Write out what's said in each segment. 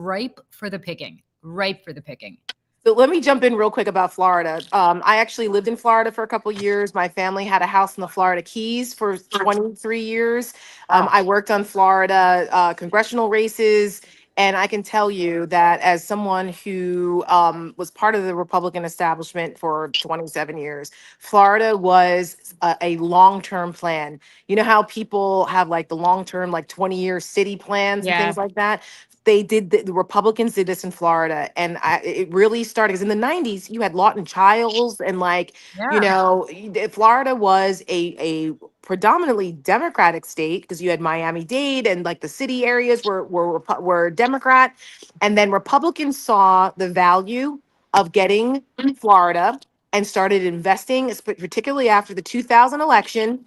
ripe for the picking. Ripe for the picking. So let me jump in real quick about Florida. I actually lived in Florida for a couple years. My family had a house in the Florida Keys for 23 years. Wow. I worked on Florida congressional races. And I can tell you that as someone who was part of the Republican establishment for 27 years, Florida was a long-term plan. You know how people have like the long-term, like 20-year city plans and Yeah. things like that? They did the Republicans did this in Florida, and it really started because in the '90s you had Lawton Childs and like Yeah. Florida was a predominantly Democratic state because you had Miami-Dade and like the city areas were Democrat, and then Republicans saw the value of getting Florida and started investing, particularly after the 2000 election,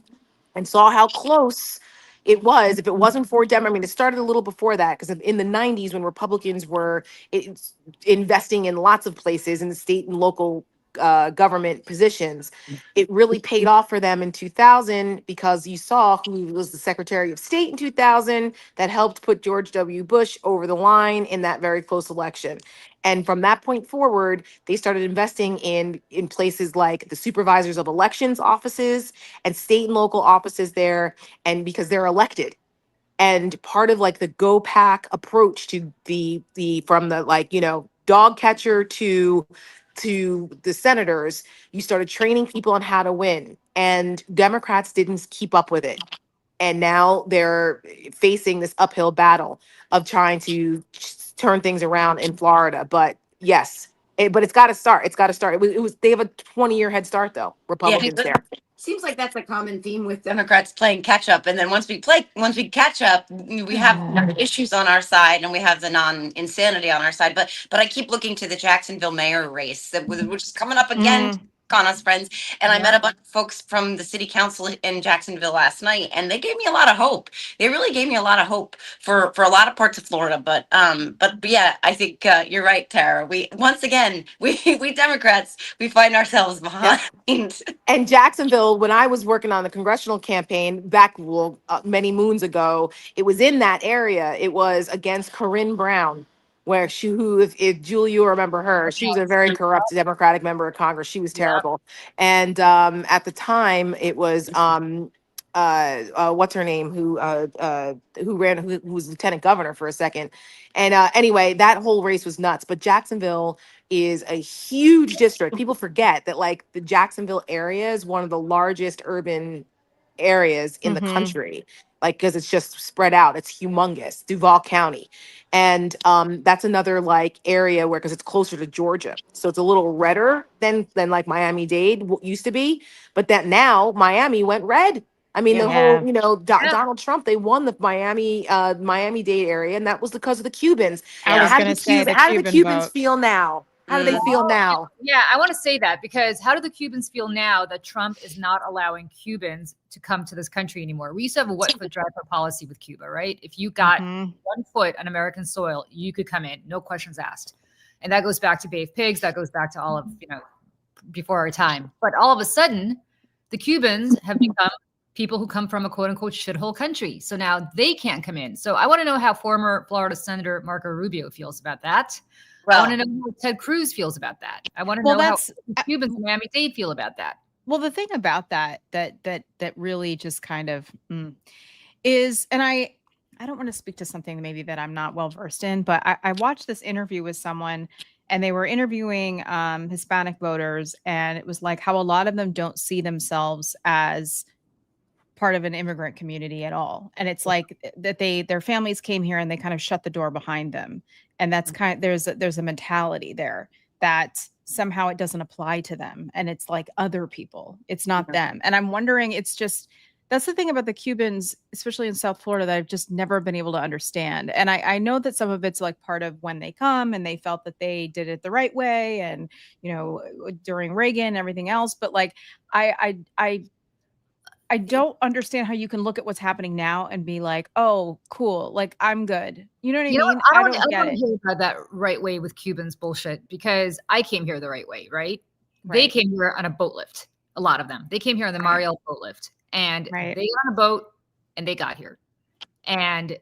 and saw how close it was. If it wasn't for Dem, I mean, it started a little before that because in the '90s when Republicans were it's investing in lots of places in the state and local government positions, it really paid off for them in 2000 because you saw who was the Secretary of State in 2000 that helped put George W. Bush over the line in that very close election. And from that point forward, they started investing in places like the supervisors of elections offices and state and local offices there, and because they're elected. And part of like the go pack approach to the from the like dog catcher to the senators, you started training people on how to win, and Democrats didn't keep up with it, and now they're facing this uphill battle of trying to turn things around in Florida. But yes, but it's got to start. It's got to start. It was they have a 20-year head start though. Yeah, Republicans there. seems like that's a common theme with Democrats playing catch up. And then once we catch up, we have issues on our side and we have the non-insanity on our side. But I keep looking to the Jacksonville mayor race which is coming up again. On us, friends. And I met a bunch of folks from the city council in Jacksonville last night, and they gave me a lot of hope. They really gave me a lot of hope for a lot of parts of Florida. But yeah, I think you're right, Tara. We once again we Democrats, we find ourselves behind. And Jacksonville, when I was working on the congressional campaign back many moons ago, it was in that area. It was against Corinne Brown, where who, if Julie, you remember her, she was a very corrupt Democratic member of Congress. She was Yeah. terrible. And at the time, it was what's her name, who was lieutenant governor for a second. And anyway, that whole race was nuts. But Jacksonville is a huge district. People forget that like the Jacksonville area is one of the largest urban areas in the country, like because it's just spread out. It's humongous. Duval County. And that's another like area where, because it's closer to Georgia, so it's a little redder than like Miami-Dade used to be. But that now Miami went red. I mean, the whole, Donald Trump, they won the Miami-Dade area, and that was because of the Cubans. I was How going to say the how do the Cuban Cubans vote. feel now? How do they feel now? Yeah, I want to say that because how do the Cubans feel now that Trump is not allowing Cubans to come to this country anymore? We used to have a what foot drive policy with Cuba, right? If you got 1 foot on American soil, you could come in, no questions asked. And that goes back to Babe Pigs. That goes back to all of, before our time. But all of a sudden, the Cubans have become people who come from a quote unquote shithole country. So now they can't come in. So I want to know how former Florida Senator Marco Rubio feels about that. I want to know how Ted Cruz feels about that. I want to know how Cubans in Miami-Dade feel about that. Well, the thing about that really just kind of is, and I don't want to speak to something maybe that I'm not well versed in, but I watched this interview with someone, and they were interviewing Hispanic voters, and it was like how a lot of them don't see themselves as part of an immigrant community at all. And it's like that their families came here and they kind of shut the door behind them. And that's there's a mentality there that somehow it doesn't apply to them. And it's like other people, it's not them. And I'm wondering, it's just, that's the thing about the Cubans, especially in South Florida, that I've just never been able to understand. And I know that some of it's like part of when they come and they felt that they did it the right way. And, during Reagan and everything else. But like, I don't understand how you can look at what's happening now and be like, oh, cool. Like, I'm good. You know what I mean? I don't get it. Hear about that right way with Cubans bullshit, because I came here the right way, right? They came here on a boat lift. A lot of them. They came here on the mayoral boat lift, and they got on a boat and they got here. And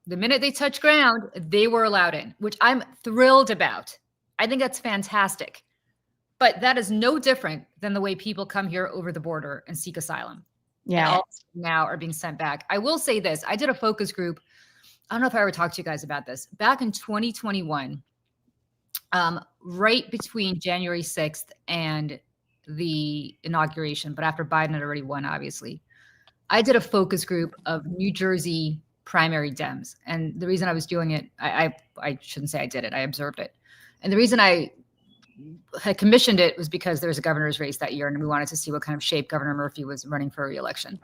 The minute they touch ground, they were allowed in, which I'm thrilled about. I think that's fantastic. But that is no different than the way people come here over the border and seek asylum. Yeah. And all now are being sent back. I will say this. I did a focus group. I don't know if I ever talked to you guys about this. Back in 2021, right between January 6th and the inauguration, but after Biden had already won, obviously, I did a focus group of New Jersey primary Dems. And the reason I was doing it, I shouldn't say I did it, I observed it. And the reason I had commissioned it was because there was a governor's race that year, and we wanted to see what kind of shape Governor Murphy was running for re-election,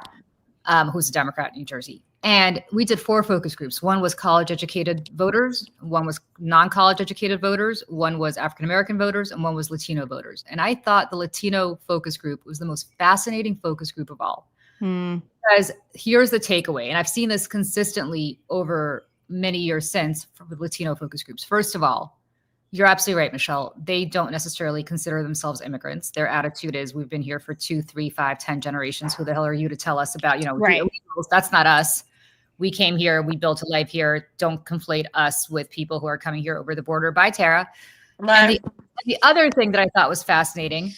who's a Democrat in New Jersey. And we did 4 focus groups. One was college-educated voters, one was non-college educated voters, one was African-American voters, and one was Latino voters. And I thought the Latino focus group was the most fascinating focus group of all. Because here's the takeaway, and I've seen this consistently over many years since with Latino focus groups. First of all, you're absolutely right, Michelle. They don't necessarily consider themselves immigrants. Their attitude is, we've been here for 2, 3, 5, 10 generations. Who the hell are you to tell us about, Right. the illegals? That's not us. We came here. We built a life here. Don't conflate us with people who are coming here over the border. Bye, Tara. And the other thing that I thought was fascinating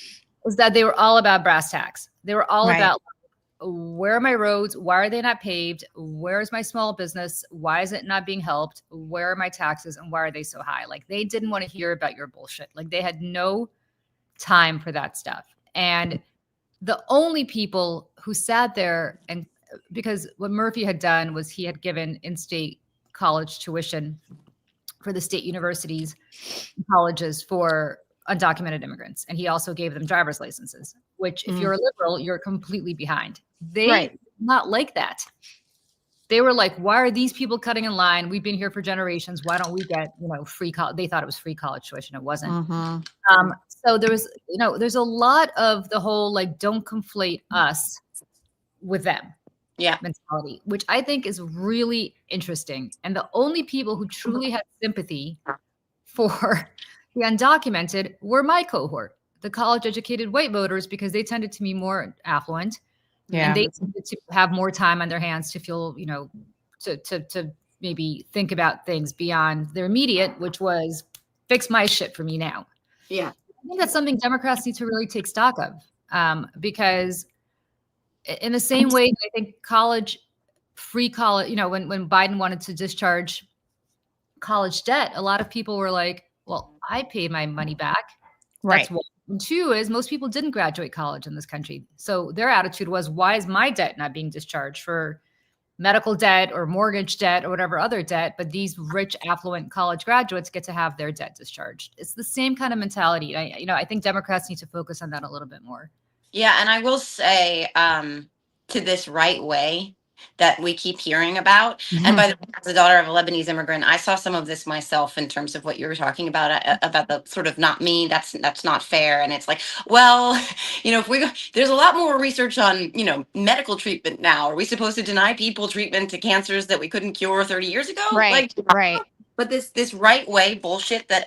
is that they were all about brass tacks. They were all about, where are my roads? Why are they not paved? Where's my small business? Why is it not being helped? Where are my taxes? And why are they so high? Like, they didn't want to hear about your bullshit. Like, they had no time for that stuff. And the only people who sat there, and because what Murphy had done was he had given in-state college tuition for the state universities and colleges for undocumented immigrants. And he also gave them driver's licenses, which if you're a liberal, you're completely behind. They not like that. They were like, why are these people cutting in line? We've been here for generations. Why don't we get, free college? They thought it was free college tuition. It wasn't. So there was, there's a lot of the whole, like, don't conflate us with them mentality, which I think is really interesting. And the only people who truly had sympathy for the undocumented were my cohort, the college-educated white voters, because they tended to be more affluent, and they tended to have more time on their hands to feel, to maybe think about things beyond their immediate, which was fix my shit for me now. Yeah, I think that's something Democrats need to really take stock of, because in the same way, I think free college, when Biden wanted to discharge college debt, a lot of people were like, well, I paid my money back. That's one. And 2 is most people didn't graduate college in this country. So their attitude was, why is my debt not being discharged for medical debt or mortgage debt or whatever other debt, but these rich, affluent college graduates get to have their debt discharged? It's the same kind of mentality. I think Democrats need to focus on that a little bit more. Yeah, and I will say to this right way that we keep hearing about. And by the way, as a daughter of a Lebanese immigrant, I saw some of this myself in terms of what you were talking about the sort of not me, that's not fair. And it's like, well, if there's a lot more research on, medical treatment now. Are we supposed to deny people treatment to cancers that we couldn't cure 30 years ago? Right. But this right way bullshit that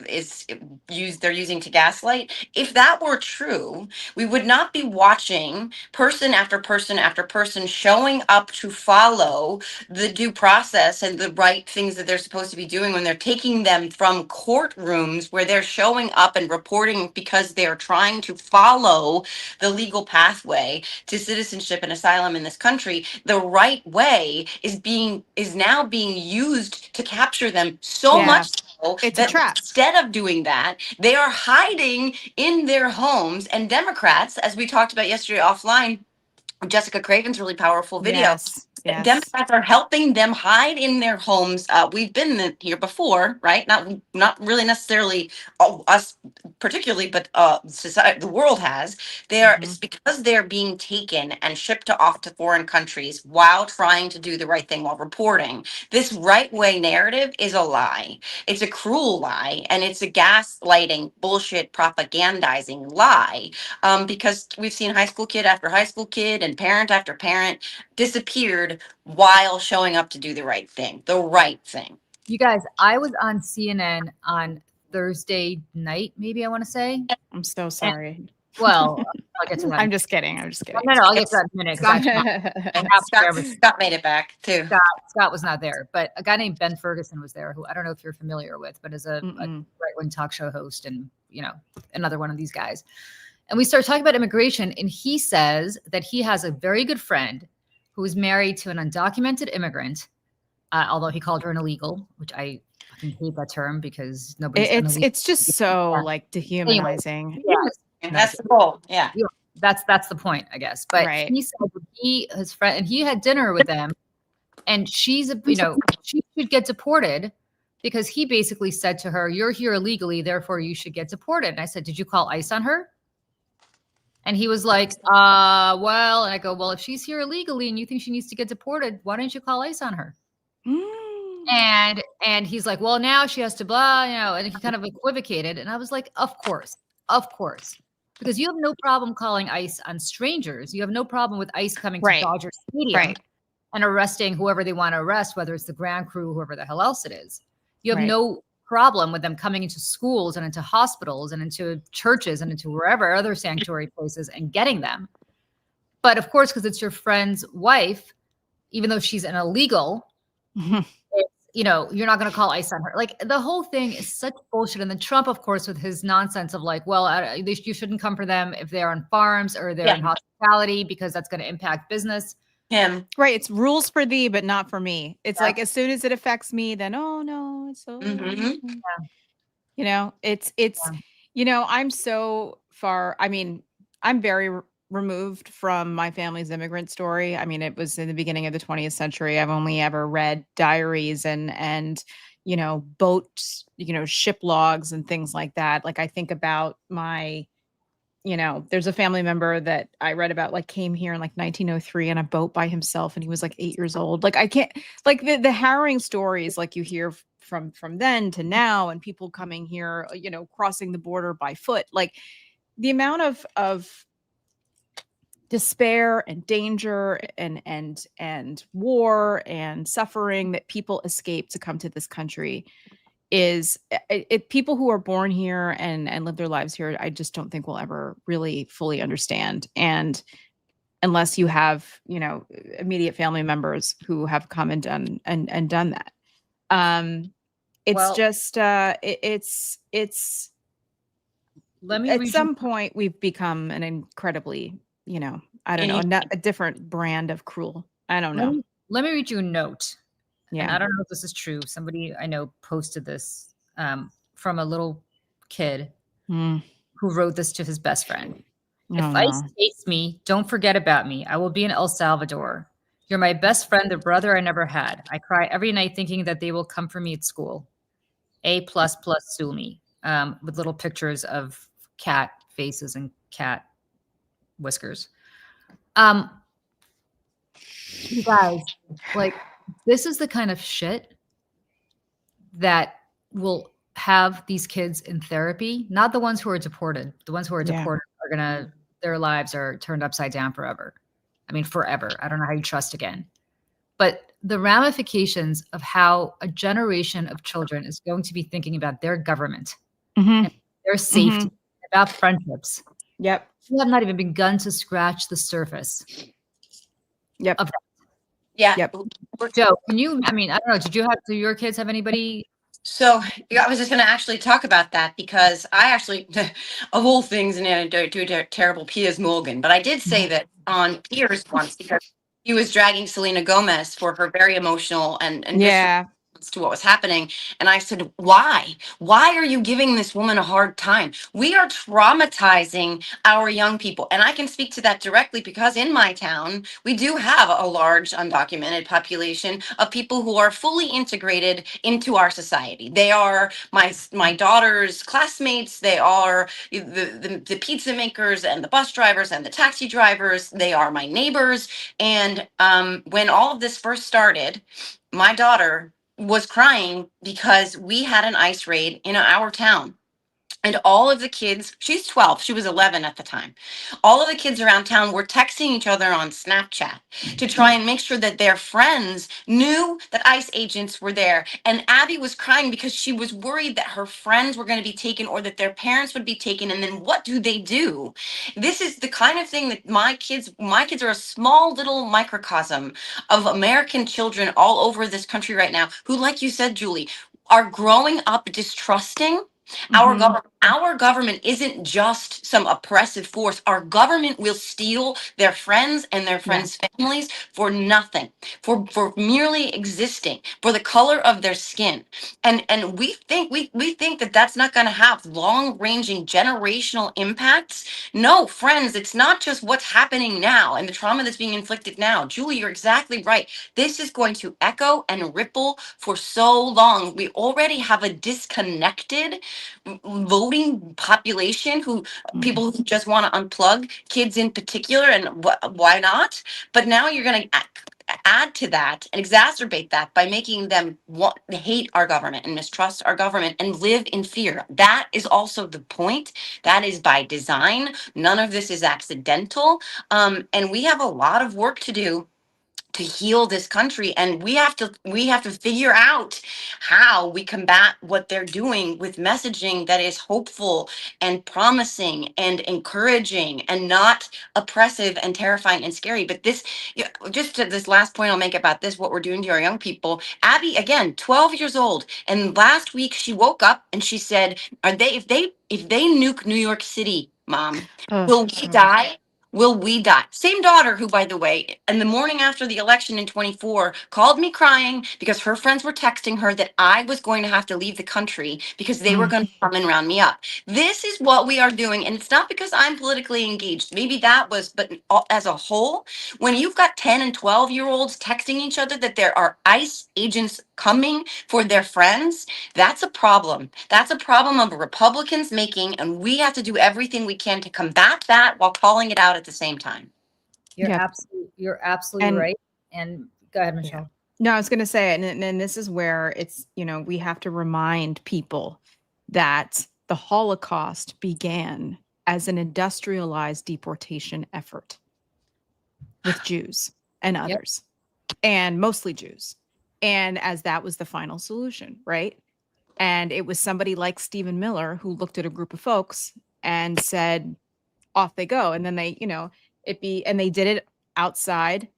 is used, they're using to gaslight. If that were true, we would not be watching person after person after person showing up to follow the due process and the right things that they're supposed to be doing when they're taking them from courtrooms where they're showing up and reporting because they're trying to follow the legal pathway to citizenship and asylum in this country. The right way is now being used to capture them so much so it's that a trap. Instead of doing that, they are hiding in their homes. And Democrats, as we talked about yesterday offline, Jessica Craven's really powerful video. Yes. Democrats are helping them hide in their homes. We've been here before, right? Not really necessarily us particularly, but society, the world has. It's because they're being taken and shipped off to foreign countries while trying to do the right thing while reporting. This right way narrative is a lie. It's a cruel lie, and it's a gaslighting, bullshit, propagandizing lie. Because we've seen high school kid after high school kid and parent after parent disappeared while showing up to do the right thing. You guys, I was on CNN on Thursday night, maybe I want to say. I'm so sorry. Well, I'll get to that. I'm just kidding. I'm just kidding. No, I'll get to that in a minute. 'Cause Scott made it back too. Scott was not there, but a guy named Ben Ferguson was there, who I don't know if you're familiar with, but is a right-wing talk show host and, another one of these guys. And we started talking about immigration, and he says that he has a very good friend who is married to an undocumented immigrant, although he called her an illegal, which I fucking hate that term because nobody's it's just so like dehumanizing. Anyway, yes. And that's the goal. Yeah. That's the point, I guess. But he said his friend, and he had dinner with them, and she's she should get deported because he basically said to her, "You're here illegally, therefore you should get deported." And I said, "Did you call ICE on her?" And he was like, well, and I go, "Well, if she's here illegally and you think she needs to get deported, why don't you call ICE on her?" And he's like, "Well, now she has to blah, and he kind of equivocated. And I was like, of course. Because you have no problem calling ICE on strangers. You have no problem with ICE coming to Dodger Stadium and arresting whoever they want to arrest, whether it's the ground crew, whoever the hell else it is. You have no problem with them coming into schools and into hospitals and into churches and into wherever other sanctuary places and getting them. But of course, because it's your friend's wife, even though she's an illegal, you're not going to call ICE on her. Like, the whole thing is such bullshit. And then Trump, of course, with his nonsense of like, well, you shouldn't come for them if they're on farms or they're in hospitality because that's going to impact business. Him. Right. It's rules for thee, but not for me. It's like, as soon as it affects me, then, oh no, it's so, I'm so far. I mean, I'm very removed from my family's immigrant story. I mean, it was in the beginning of the 20th century. I've only ever read diaries and boats, ship logs and things like that. Like, I think about my, there's a family member that I read about, like, came here in like 1903 on a boat by himself, and he was like 8 years old. Like, I can't, like, the harrowing stories like you hear from then to now, and people coming here, crossing the border by foot, like the amount of despair and danger and war and suffering that people escape to come to this country is people who are born here and live their lives here. I just don't think we'll ever really fully understand. And unless you have, immediate family members who have come and done that. Let me at some point we've become an incredibly, I don't know, a different brand of cruel. I don't know. Let me read you a note. Yeah. And I don't know if this is true. Somebody I know posted this from a little kid who wrote this to his best friend. If ICE takes me, don't forget about me. I will be in El Salvador. You're my best friend, the brother I never had. I cry every night thinking that they will come for me at school. A++ sue me, with little pictures of cat faces and cat whiskers. You guys, like, this is the kind of shit that will have these kids in therapy, not the ones who are deported. The ones who are deported are their lives are turned upside down forever. I mean, forever. I don't know how you trust again. But the ramifications of how a generation of children is going to be thinking about their government, and their safety, about friendships. Yep. We have not even begun to scratch the surface. Yep. Of that. Yeah. Yep. Joe, I don't know, do your kids have anybody? So I was just going to actually talk about that because I actually, of all things, and do a terrible Piers Morgan, but I did say that on Piers once because he was dragging Selena Gomez for her very emotional and to what was happening. And I said, why are you giving this woman a hard time? We are traumatizing our young people. And I can speak to that directly because in my town, we do have a large undocumented population of people who are fully integrated into our society. They are my daughter's classmates. They are the pizza makers and the bus drivers and the taxi drivers. They are my neighbors. And when all of this first started, my daughter was crying because we had an ICE raid in our town. And all of the kids, she's 12, she was 11 at the time. All of the kids around town were texting each other on Snapchat to try and make sure that their friends knew that ICE agents were there. And Abby was crying because she was worried that her friends were going to be taken or that their parents would be taken. And then what do they do? This is the kind of thing that my kids are a small little microcosm of American children all over this country right now who, like you said, Julie, are growing up distrusting our government isn't just some oppressive force. Our government will steal their friends and their friends' families for nothing, for merely existing, for the color of their skin. And we think that that's not going to have long-ranging generational impacts. No, friends, it's not just what's happening now and the trauma that's being inflicted now. Julie, you're exactly right. This is going to echo and ripple for so long. We already have a disconnected voting population who people who just want to unplug kids in particular, and why not? But now you're going to add to that and exacerbate that by making them hate our government and mistrust our government and live in fear. That is also the point. That is by design. None of this is accidental, and we have a lot of work to do to heal this country, and we have to figure out how we combat what they're doing with messaging that is hopeful and promising and encouraging and not oppressive and terrifying and scary. But this, just to this last point I'll make about this, what we're doing to our young people. Abby, again, 12 years old, and last week she woke up and she said, if they nuke New York City, Mom, will we die? Will we die? Same daughter who, by the way, in the morning after the election in 24, called me crying because her friends were texting her that I was going to have to leave the country because they were going to come and round me up. This is what we are doing. And it's not because I'm politically engaged. Maybe that was, but as a whole, when you've got 10 and 12-year-olds texting each other that there are ICE agents coming for their friends, that's a problem. That's a problem of Republicans making, and we have to do everything we can to combat that while calling it out at the same time. You're absolutely right. And go ahead, Michelle. No, I was going to say, and this is where it's, we have to remind people that the Holocaust began as an industrialized deportation effort with Jews and others, and mostly Jews. And as that was the final solution, right? And it was somebody like Stephen Miller who looked at a group of folks and said, off they go. And then they, and they did it outside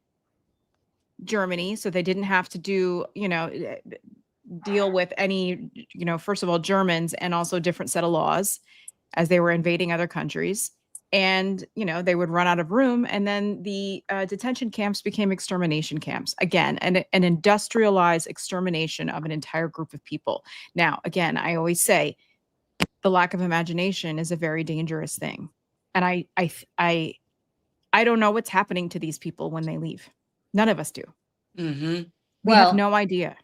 Germany. So they didn't have to do, deal with any, first of all, Germans, and also different set of laws as they were invading other countries. And, they would run out of room. And then the detention camps became extermination camps. Again, an industrialized extermination of an entire group of people. Now, again, I always say the lack of imagination is a very dangerous thing. And I don't know what's happening to these people when they leave. None of us do. Mm-hmm. We have no idea.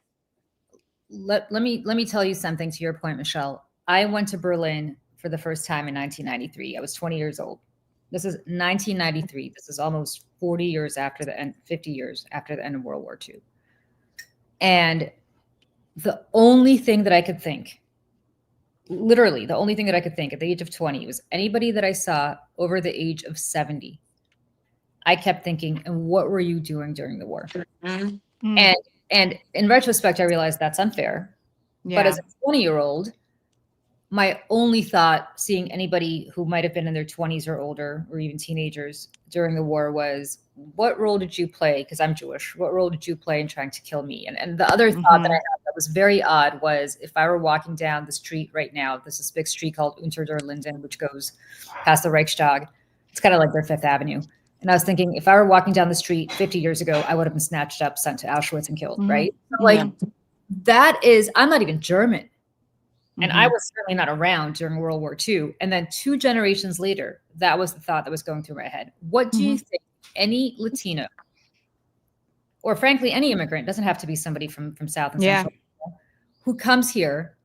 Let me tell you something to your point, Michelle. I went to Berlin for the first time in 1993. I was 20 years old. This is 1993. This is almost 40 years after the end, 50 years after the end of World War II. And the only thing that I could think, literally the only thing that I could think at the age of 20 was anybody that I saw over the age of 70. I kept thinking, and what were you doing during the war? Mm-hmm. And in retrospect, I realized that's unfair. Yeah. But as a 20-year-old, my only thought seeing anybody who might have been in their 20s or older, or even teenagers during the war, was, what role did you play? Because I'm Jewish. What role did you play in trying to kill me? And the other thought that I had that was very odd was, if I were walking down the street right now, there's this big street called Unter der Linden, which goes past the Reichstag. It's kind of like their Fifth Avenue. And I was thinking, if I were walking down the street 50 years ago, I would have been snatched up, sent to Auschwitz and killed, right? So that is, I'm not even German. And I was certainly not around during World War II. And then 2 generations later, that was the thought that was going through my head. What do you think any Latino, or frankly, any immigrant, doesn't have to be somebody from South and Central, who comes here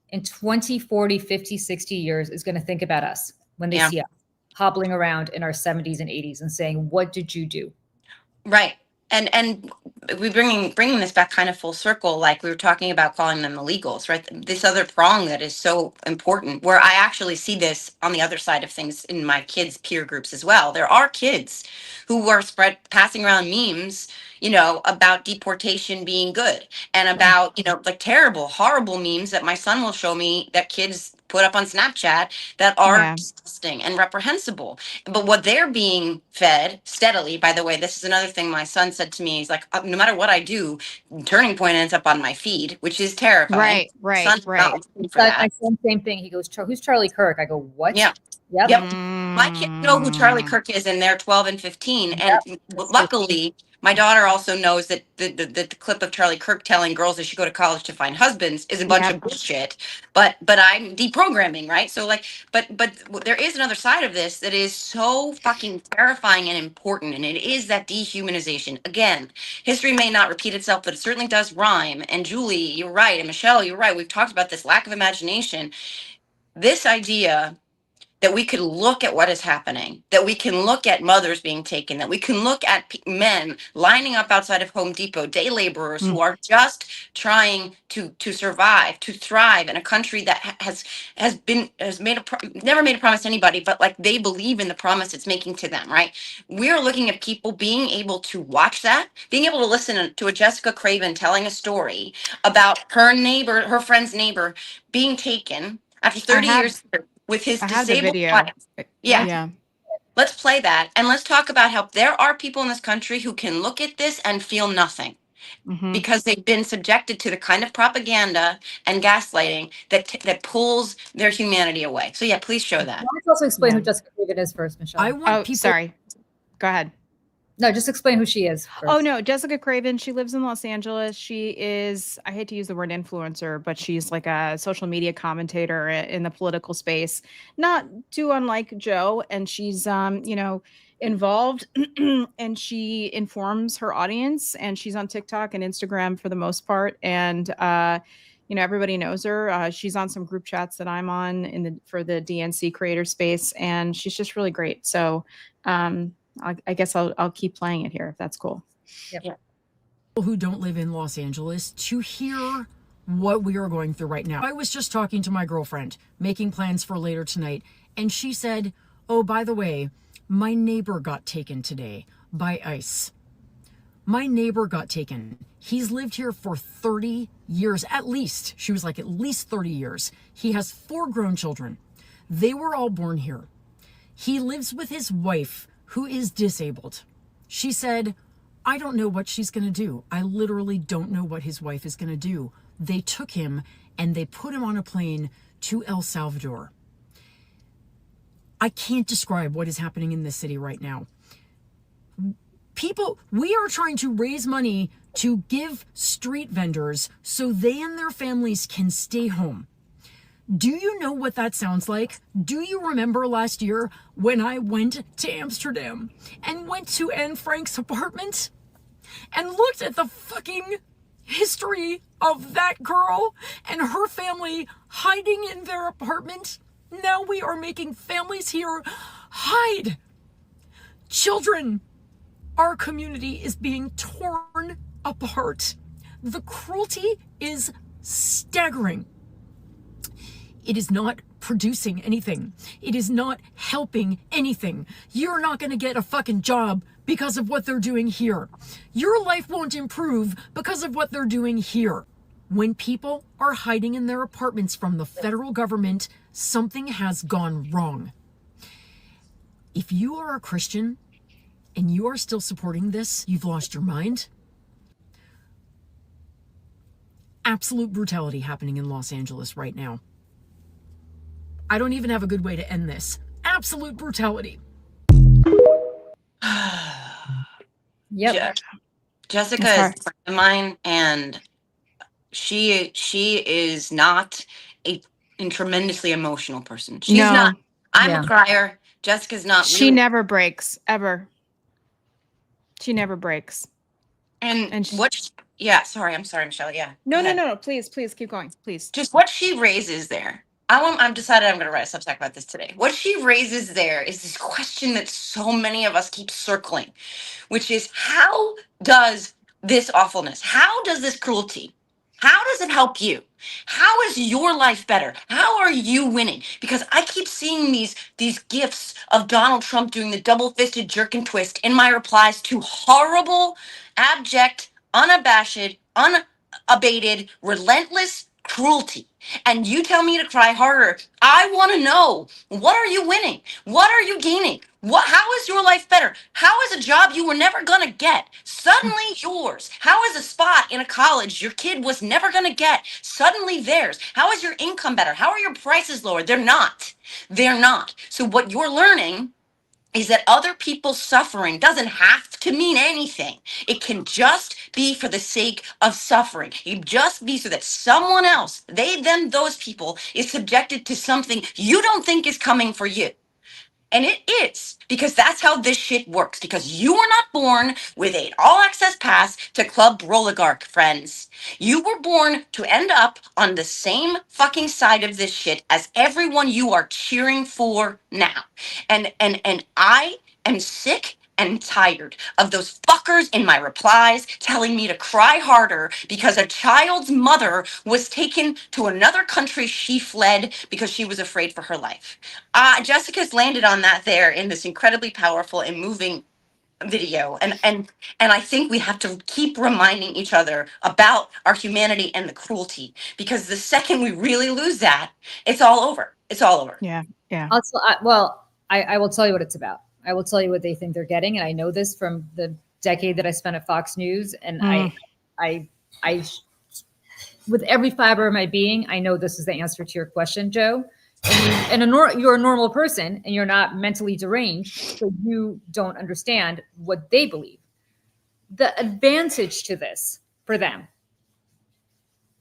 in 20, 40, 50, 60 years is going to think about us when they see us hobbling around in our 70s and 80s and saying, what did you do? Right. and we bringing this back kind of full circle, like we were talking about calling them illegals, right? This other prong that is so important, where I actually see this on the other side of things in my kids' peer groups as well. There are kids who are passing around memes, about deportation being good, and about, like terrible, horrible memes that my son will show me that kids put up on Snapchat that are disgusting and reprehensible. But what they're being fed steadily, by the way, this is another thing my son said to me. He's like, no matter what I do, Turning Point ends up on my feed, which is terrifying. Right. Son's not looking for that. My son, same thing. He goes, who's Charlie Kirk? I go, what? Yeah. Yep. My kids know who Charlie Kirk is, and they're 12 and 15. And luckily, my daughter also knows that the clip of Charlie Kirk telling girls they should go to college to find husbands is a bunch of bullshit. But I'm deprogramming, right? So but there is another side of this that is so fucking terrifying and important, and it is that dehumanization. Again, history may not repeat itself, but it certainly does rhyme. And Julie, you're right, and Michelle, you're right. We've talked about this lack of imagination. This idea that we could look at what is happening, that we can look at mothers being taken, that we can look at men lining up outside of Home Depot, day laborers who are just trying to survive, to thrive in a country that never made a promise to anybody, but like they believe in the promise it's making to them, right? We're looking at people being able to watch that, being able to listen to a Jessica Craven telling a story about her friend's neighbor being taken after 30 years with his disabled wife. Yeah. Let's play that. And let's talk about how there are people in this country who can look at this and feel nothing because they've been subjected to the kind of propaganda and gaslighting that pulls their humanity away. So yeah, please show that. Let's also explain who Jessica Craven is first, Michelle. Sorry. Go ahead. No, just explain who she is first. Oh, no. Jessica Craven. She lives in Los Angeles. She is, I hate to use the word influencer, but she's like a social media commentator in the political space. Not too unlike Joe. And she's, involved and she informs her audience, and she's on TikTok and Instagram for the most part. And, everybody knows her. She's on some group chats that I'm on for the DNC creator space. And she's just really great. So, I guess I'll keep playing it here if that's cool. Yep. People who don't live in Los Angeles to hear what we are going through right now. I was just talking to my girlfriend, making plans for later tonight, and she said, oh, by the way, my neighbor got taken today by ICE. My neighbor got taken. He's lived here for 30 years, at least. She was like, at least 30 years. He has 4 grown children. They were all born here. He lives with his wife, who is disabled. She said, I don't know what she's going to do. I literally don't know what his wife is going to do. They took him and they put him on a plane to El Salvador. I can't describe what is happening in this city right now. We are trying to raise money to give street vendors so they and their families can stay home. Do you know what that sounds like? Do you remember last year when I went to Amsterdam and went to Anne Frank's apartment and looked at the fucking history of that girl and her family hiding in their apartment? Now we are making families here hide. Children, our community is being torn apart. The cruelty is staggering. It is not producing anything. It is not helping anything. You're not going to get a fucking job because of what they're doing here. Your life won't improve because of what they're doing here. When people are hiding in their apartments from the federal government, something has gone wrong. If you are a Christian and you are still supporting this, you've lost your mind. Absolute brutality happening in Los Angeles right now. I don't even have a good way to end this. Absolute brutality. Yep. Jessica is a friend of mine, and she is not a tremendously emotional person. She's not. I'm a crier. Jessica's not. She never breaks, ever. She never breaks. And what? Yeah. Sorry. I'm sorry, Michelle. Yeah. No. Please keep going. Please. Just what she raises there. I've decided I'm going to write a Substack about this today. What she raises there is this question that so many of us keep circling, which is how does this awfulness, how does this cruelty, how does it help you? How is your life better? How are you winning? Because I keep seeing these gifs of Donald Trump doing the double-fisted jerk and twist in my replies to horrible, abject, unabashed, unabated, relentless cruelty. And you tell me to cry harder. I want to know, what are you winning? What are you gaining? How is your life better? How is a job you were never going to get suddenly yours? How is a spot in a college your kid was never going to get suddenly theirs? How is your income better? How are your prices lower? They're not. They're not. So what you're learning is that other people's suffering doesn't have to mean anything. It can just be for the sake of suffering. It can just be so that someone else, they, them, those people, is subjected to something you don't think is coming for you. And it is, because that's how this shit works. Because you were not born with an all-access pass to Club Broligarch, friends. You were born to end up on the same fucking side of this shit as everyone you are cheering for now. And I am sick and tired of those fuckers in my replies telling me to cry harder because a child's mother was taken to another country she fled because she was afraid for her life. Jessica's landed on that there in this incredibly powerful and moving video, and I think we have to keep reminding each other about our humanity and the cruelty, because the second we really lose that, it's all over. It's all over. Yeah. Also, I will tell you what it's about. I will tell you what they think they're getting, and I know this from the decade that I spent at Fox News, and I with every fiber of my being, I know this is the answer to your question, Joe. And you're a normal person, and you're not mentally deranged, so you don't understand what they believe. The advantage to this for them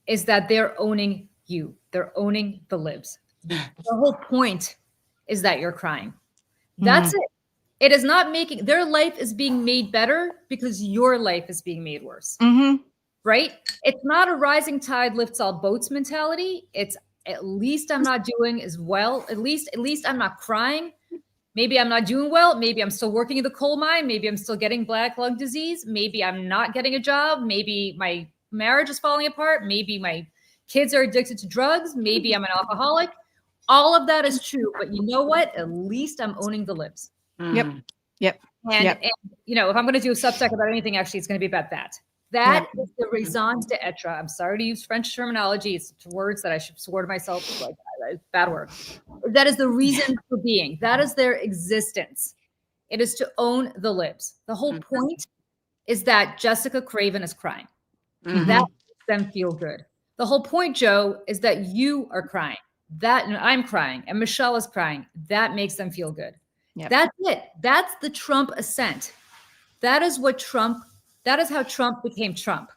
is that they're owning you. They're owning the libs. The whole point is that you're crying. That's it. It is not making their life is being made better because your life is being made worse. Right? It's not a rising tide lifts all boats mentality. It's at least I'm not doing as well. At least I'm not crying. Maybe I'm not doing well. Maybe I'm still working in the coal mine. Maybe I'm still getting black lung disease. Maybe I'm not getting a job. Maybe my marriage is falling apart. Maybe my kids are addicted to drugs. Maybe I'm an alcoholic. All of that is true. But you know what? At least I'm owning the libs. Yep. And you know, if I'm going to do a Substack about anything, actually, it's going to be about that. That is the raison d'etre. I'm sorry to use French terminology. It's words that I should swear to myself, like bad word. That is the reason for being. That is their existence. It is to own the libs. The whole point is that Jessica Craven is crying. That makes them feel good. The whole point, Joe, is that you are crying. That and I'm crying, and Michelle is crying. That makes them feel good. That's it. That's the Trump ascent. That is what Trump. That is how Trump became Trump.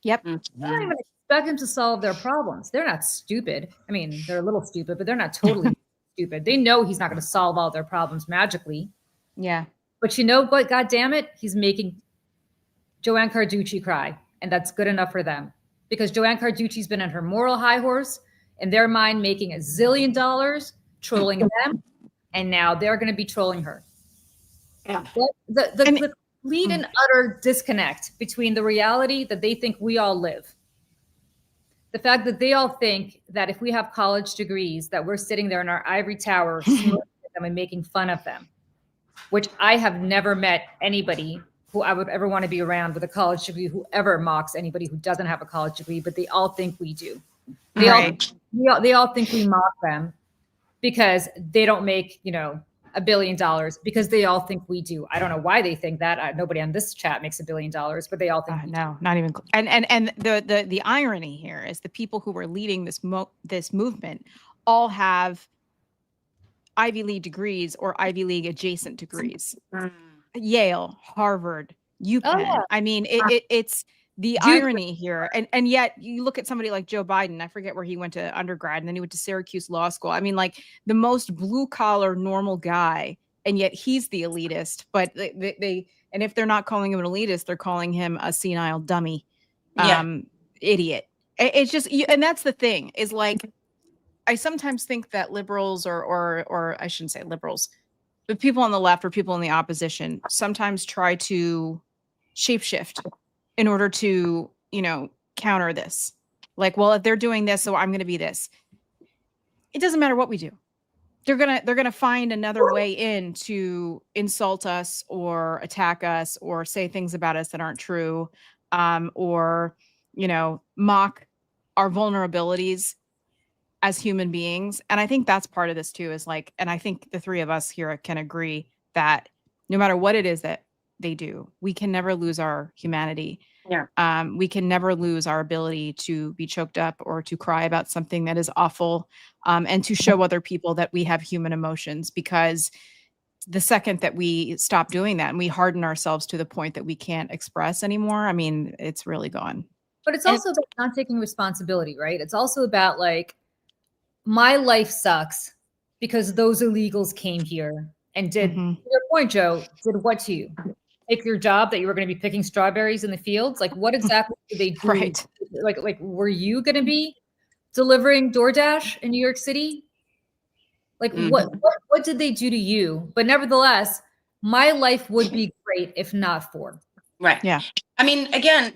I don't even expect him to solve their problems. They're not stupid. I mean, they're a little stupid, but they're not totally stupid. They know he's not going to solve all their problems magically. Yeah. But you know what? God damn it. He's making Joanne Carducci cry. And that's good enough for them. Because Joanne Carducci's been on her moral high horse, in their mind, making $1 zillion, trolling them. And now they're going to be trolling her. Yeah. The complete and utter disconnect between the reality that they think we all live. The fact that they all think that if we have college degrees, that we're sitting there in our ivory tower smirking at them and making fun of them, which I have never met anybody who I would ever want to be around with a college degree who ever mocks anybody who doesn't have a college degree, but they all think we do. They all think we mock them because they don't make, $1 billion, because they all think we do. I don't know why they think that. Nobody on this chat makes $1 billion, but they all think we no, not even. And the irony here is the people who are leading this movement all have Ivy League degrees or Ivy League adjacent degrees. Yale, Harvard, UPenn. Oh, yeah. I mean, it's the irony here. And yet you look at somebody like Joe Biden, I forget where he went to undergrad, and then he went to Syracuse Law School. I mean, like the most blue collar, normal guy, and yet he's the elitist. But they and if they're not calling him an elitist, they're calling him a senile dummy, idiot. It's just, and that's the thing is like, I sometimes think that liberals or I shouldn't say liberals, but people on the left or people in the opposition sometimes try to shapeshift in order to, counter this. Like, well, if they're doing this, so I'm going to be this. It doesn't matter what we do. They're going to find another way in to insult us or attack us or say things about us that aren't true, or, mock our vulnerabilities as human beings. And I think that's part of this too, is like, and I think the three of us here can agree that no matter what it is that they do, we can never lose our humanity. Yeah. We can never lose our ability to be choked up or to cry about something that is awful, and to show other people that we have human emotions, because the second that we stop doing that and we harden ourselves to the point that we can't express anymore, I mean, it's really gone. But it's also about not taking responsibility, right? It's also about like, my life sucks because those illegals came here and did, to your point, Joe, did what to you? Take your job that you were going to be picking strawberries in the fields? Like, what exactly did they do? Right. Like, were you going to be delivering DoorDash in New York City? Like, what did they do to you? But nevertheless, my life would be great if not for. Right. Yeah. I mean, again,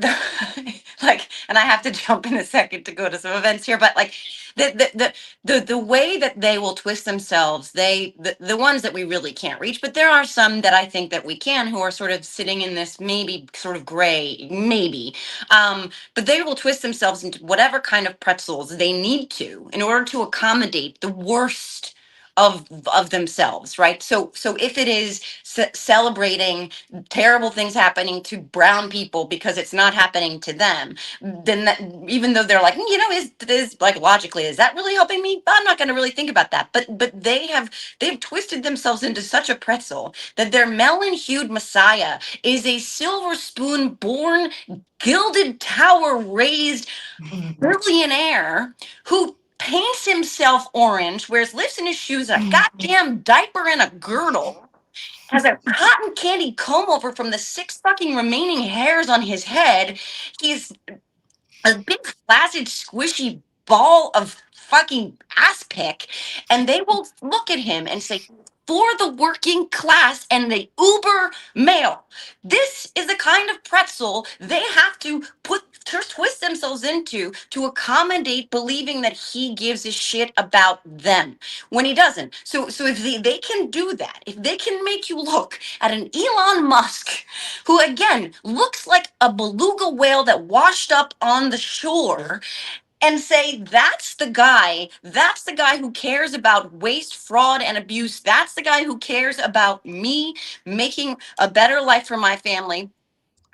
like, and I have to jump in a second to go to some events here, but like the way that they will twist themselves, the ones that we really can't reach, but there are some that I think that we can, who are sort of sitting in this maybe sort of gray, maybe, but they will twist themselves into whatever kind of pretzels they need to in order to accommodate the worst of themselves, right? So if it is celebrating terrible things happening to brown people because it's not happening to them, then that, even though they're like, is like logically, is that really helping me? I'm not going to really think about that. But they've twisted themselves into such a pretzel that their melon-hued messiah is a silver spoon born, gilded tower raised billionaire who paints himself orange, wears lifts in his shoes, a goddamn diaper and a girdle, has a cotton candy comb over from the 6 fucking remaining hairs on his head. He's a big, flaccid, squishy ball of fucking ass pick, and they will look at him and say, for the working class and the uber male, this is the kind of pretzel they have to twist themselves into to accommodate believing that he gives a shit about them when he doesn't. So if they can do that, if they can make you look at an Elon Musk who again looks like a beluga whale that washed up on the shore, and say, that's the guy who cares about waste, fraud, and abuse. That's the guy who cares about me making a better life for my family.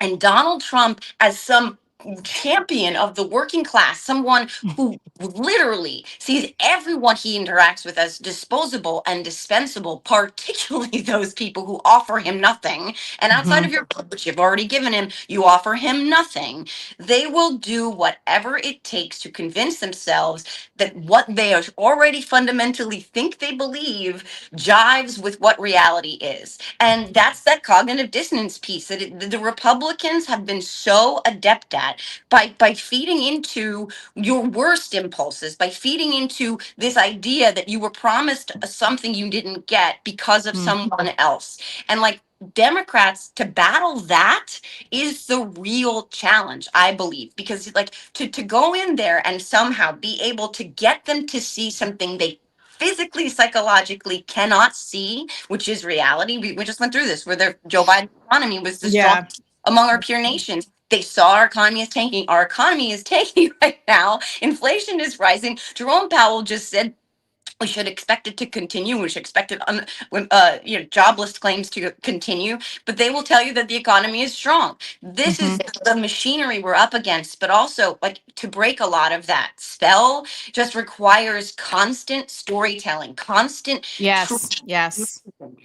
And Donald Trump as some champion of the working class, someone who literally sees everyone he interacts with as disposable and dispensable, particularly those people who offer him nothing. And outside of your book, which you've already given him, you offer him nothing. They will do whatever it takes to convince themselves that what they already fundamentally think they believe jives with what reality is. And that's that cognitive dissonance piece that the Republicans have been so adept at by feeding into your worst impulses, by feeding into this idea that you were promised something you didn't get because of someone else. And like, Democrats, to battle that is the real challenge, I believe, because like to go in there and somehow be able to get them to see something they physically, psychologically cannot see, which is reality. We just went through this where Joe Biden's economy was the strongest among our peer nations. They saw our economy is tanking. Our economy is tanking right now. Inflation is rising. Jerome Powell just said we should expect it to continue. We should expect it, jobless claims to continue. But they will tell you that the economy is strong. This is the machinery we're up against. But also, like, to break a lot of that spell just requires constant storytelling, constant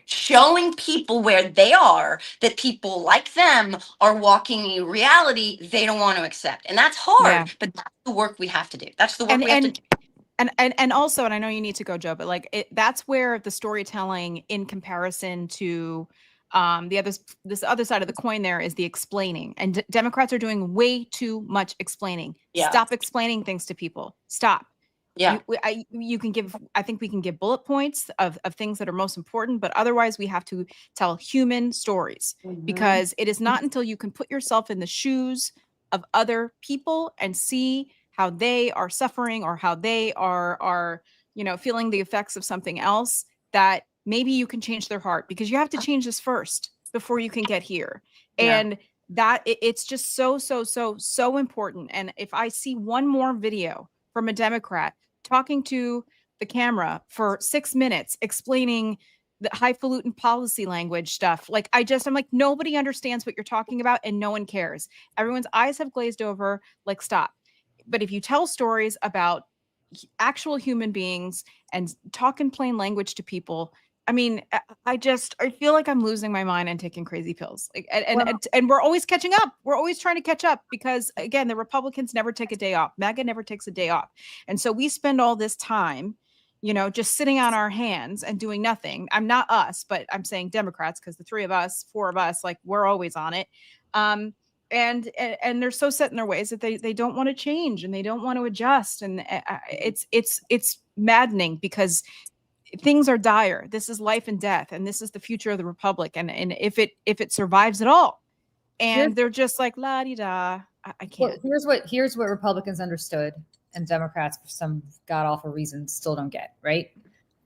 showing people where they are, that people like them are walking a reality they don't want to accept. And that's hard, but that's the work we have to do. That's the work we have to do. And also, and I know you need to go, Joe, but like that's where the storytelling in comparison to this other side of the coin there is the explaining. And Democrats are doing way too much explaining. Stop explaining things to people. Stop. Yeah. You can give, I think we can give bullet points of things that are most important, but otherwise we have to tell human stories, because it is not until you can put yourself in the shoes of other people and see how they are suffering, or how they are, feeling the effects of something else, that maybe you can change their heart, because you have to change this first before you can get here. Yeah. And that it's just so important. And if I see one more video from a Democrat talking to the camera for 6 minutes explaining the highfalutin policy language stuff, like I'm like, nobody understands what you're talking about and no one cares. Everyone's eyes have glazed over, like, stop. But if you tell stories about actual human beings and talk in plain language to people, I mean, I feel like I'm losing my mind and taking crazy pills. Like, and we're always catching up. We're always trying to catch up, because again, the Republicans never take a day off. MAGA never takes a day off. And so we spend all this time, just sitting on our hands and doing nothing. I'm not us, but I'm saying Democrats, because the four of us, like, we're always on it. And they're so set in their ways that they don't want to change and they don't want to adjust. And it's maddening, because things are dire. This is life and death, and this is the future of the republic. And if it survives at all, and they're just like, la di da, I can't. Well, here's what Republicans understood, and Democrats, for some god awful reason, still don't get, right?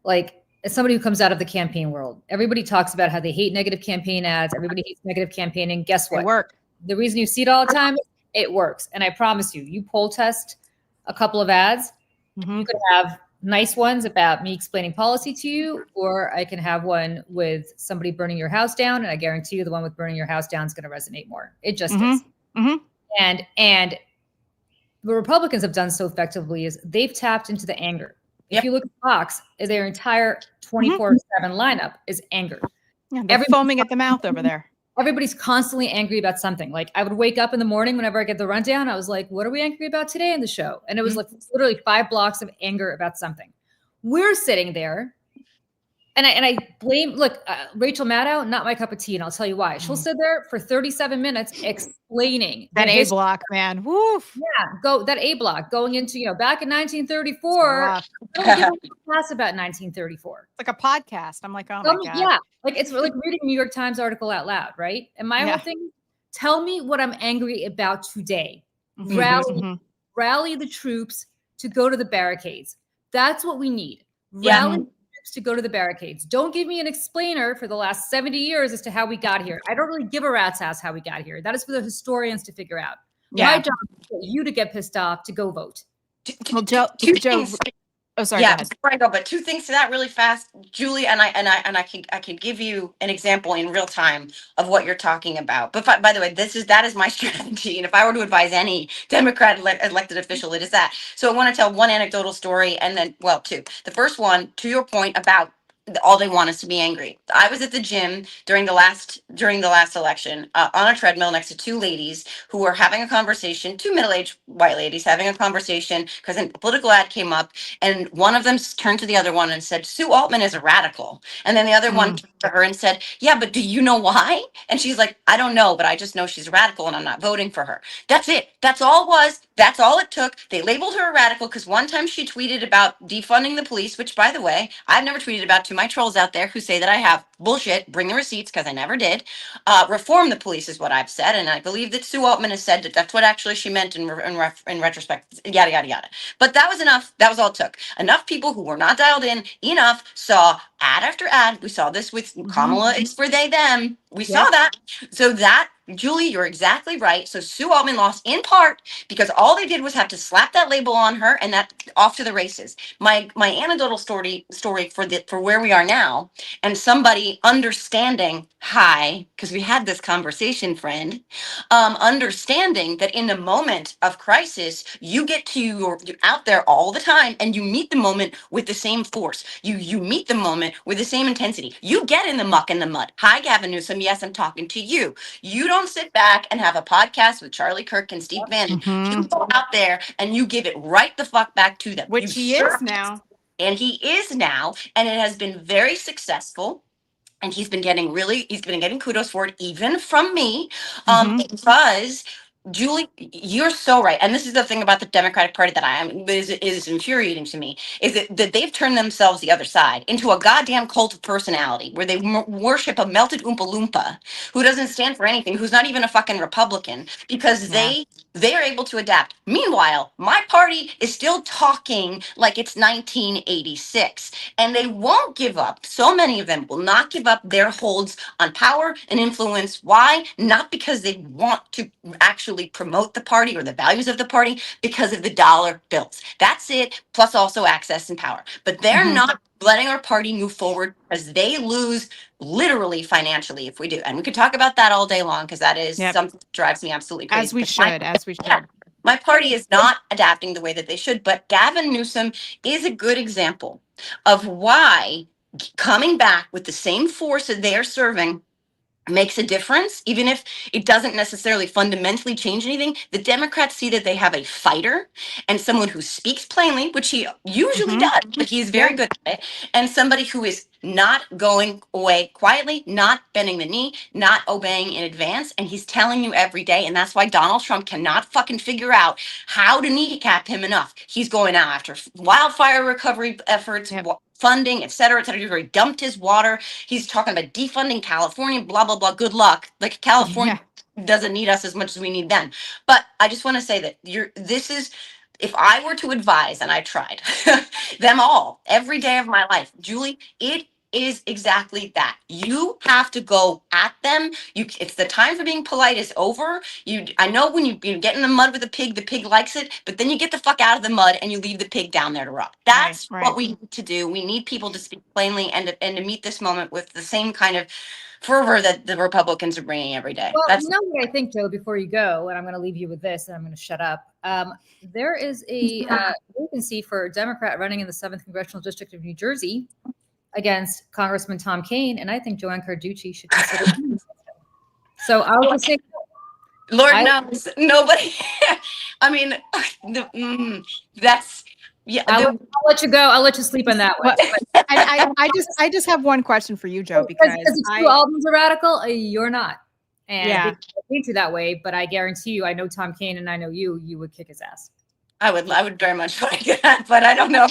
Like, as somebody who comes out of the campaign world, everybody talks about how they hate negative campaign ads. Everybody hates negative campaigning. Guess what? They work. The reason you see it all the time, it works. And I promise you poll test a couple of ads, you could have nice ones about me explaining policy to you, or I can have one with somebody burning your house down, and I guarantee you the one with burning your house down is going to resonate more. It just is. And what Republicans have done so effectively is they've tapped into the anger. If you look at Fox, their entire 24/7 lineup is anger. Yeah, they're foaming at the mouth over there. Everybody's constantly angry about something. Like, I would wake up in the morning whenever I get the rundown, I was like, what are we angry about today in the show? And it was like literally 5 blocks of anger about something. We're sitting there, and I blame, Rachel Maddow, not my cup of tea, and I'll tell you why. She'll sit there for 37 minutes explaining that A block, man. Woof. Yeah, that A block going into, back in 1934. I don't give a class about 1934. It's like a podcast. I'm like, oh my God. Yeah. Like, it's like reading a New York Times article out loud, right? And my whole thing, tell me what I'm angry about today. Rally the troops to go to the barricades. That's what we need. Rally the troops to go to the barricades. Don't give me an explainer for the last 70 years as to how we got here. I don't really give a rat's ass how we got here. That is for the historians to figure out. My job is for you to get pissed off to go vote. Well, Joe. Oh, sorry. Yeah, before I go, but 2 things to that really fast, Julie, and I can give you an example in real time of what you're talking about. But by the way, that is my strategy, and if I were to advise any Democrat elected official, it is that. So I want to tell one anecdotal story, and then, well, 2. The first one, to your point about all they want is to be angry. I was at the gym during the last election on a treadmill next to 2 ladies who were having a conversation, 2 middle-aged white ladies having a conversation, because a political ad came up, and one of them turned to the other one and said, Sue Altman is a radical. And then the other one turned to her and said, yeah, but do you know why? And she's like, I don't know, but I just know she's a radical and I'm not voting for her. That's it. That's all it was. That's all it took. They labeled her a radical because one time she tweeted about defunding the police, which, by the way, I've never tweeted about. To my trolls out there who say that I have, bullshit, bring the receipts, because I never did. Reform the police is what I've said, and I believe that Sue Altman has said that that's what actually she meant in retrospect, yada, yada, yada. But that was enough. That was all it took. Enough people who were not dialed in enough saw ad after ad. We saw this with Kamala, it's for they, them. We saw that. So that, Julie, you're exactly right. So Sue Altman lost in part because all they did was have to slap that label on her, and that off to the races. My anecdotal story for where we are now, and somebody understanding, because we had this conversation, friend, understanding that in the moment of crisis, you're out there all the time, and you meet the moment with the same force. You meet the moment with the same intensity. You get in the muck and the mud. Hi, Gavin Newsom. Yes, I'm talking to you. You don't sit back and have a podcast with Charlie Kirk and Steve Bannon. You go out there and you give it right the fuck back to them. Which he is now. And he is now, and it has been very successful. And he's been getting kudos for it, even from me, because Julie, you're so right. And this is the thing about the Democratic Party that is infuriating to me, is that they've turned themselves the other side into a goddamn cult of personality where they worship a melted Oompa Loompa who doesn't stand for anything, who's not even a fucking Republican, because they are able to adapt. Meanwhile, my party is still talking like it's 1986, and they won't give up. So many of them will not give up their holds on power and influence. Why? Not because they want to actually promote the party or the values of the party, because of the dollar bills. That's it, plus also access and power. But they're not letting our party move forward because they lose literally financially if we do. And we could talk about that all day long because that is something that drives me absolutely crazy. As we should. Yeah, my party is not adapting the way that they should, but Gavin Newsom is a good example of why coming back with the same force that they're serving makes a difference, even if it doesn't necessarily fundamentally change anything. The Democrats see that they have a fighter and someone who speaks plainly, which he usually does, but he's very good at it, and somebody who is not going away quietly, not bending the knee, not obeying in advance, and he's telling you every day. And that's why Donald Trump cannot fucking figure out how to kneecap him enough. He's going out after wildfire recovery efforts, funding, et cetera, et cetera. He already dumped his water. He's talking about defunding California, blah, blah, blah. Good luck. Like, California doesn't need us as much as we need them. But I just want to say that this is, if I were to advise, and I tried them all every day of my life, Julie, it is exactly that. You have to go at them. It's the time for being polite is over. I know when you get in the mud with the pig likes it, but then you get the fuck out of the mud and you leave the pig down there to rot. That's what we need to do. We need people to speak plainly and to meet this moment with the same kind of fervor that the Republicans are bringing every day. Well, you know what I think, Joe, before you go, and I'm going to leave you with this, and I'm going to shut up. There is a vacancy for a Democrat running in the 7th Congressional District of New Jersey against Congressman Tom Kaine, and I think Joanne Carducci should consider him. So I'll just say, Lord knows, nobody. I mean, that's I'll let you go. I'll let you sleep on that one. I just have one question for you, Joe, because it's true, Alden's a radical. You're not, and paint you that way. But I guarantee you, I know Tom Kaine, and I know you would kick his ass. I would very much like that, but I don't know.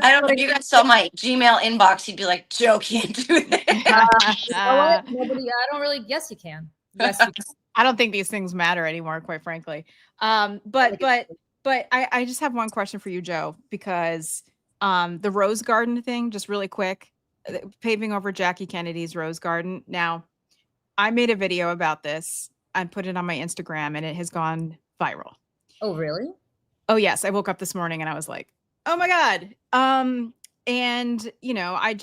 I don't know if you guys saw my Gmail inbox. You'd be like, Joe can't do that. You know what? Nobody. I don't really. Yes, you can. Yes, you can. I don't think these things matter anymore, quite frankly. But I just have one question for you, Joe, because the Rose Garden thing, just really quick, paving over Jackie Kennedy's Rose Garden. Now, I made a video about this. I put it on my Instagram, and it has gone viral. Oh, really? Oh, yes. I woke up this morning and I was like, oh my God. And you know, I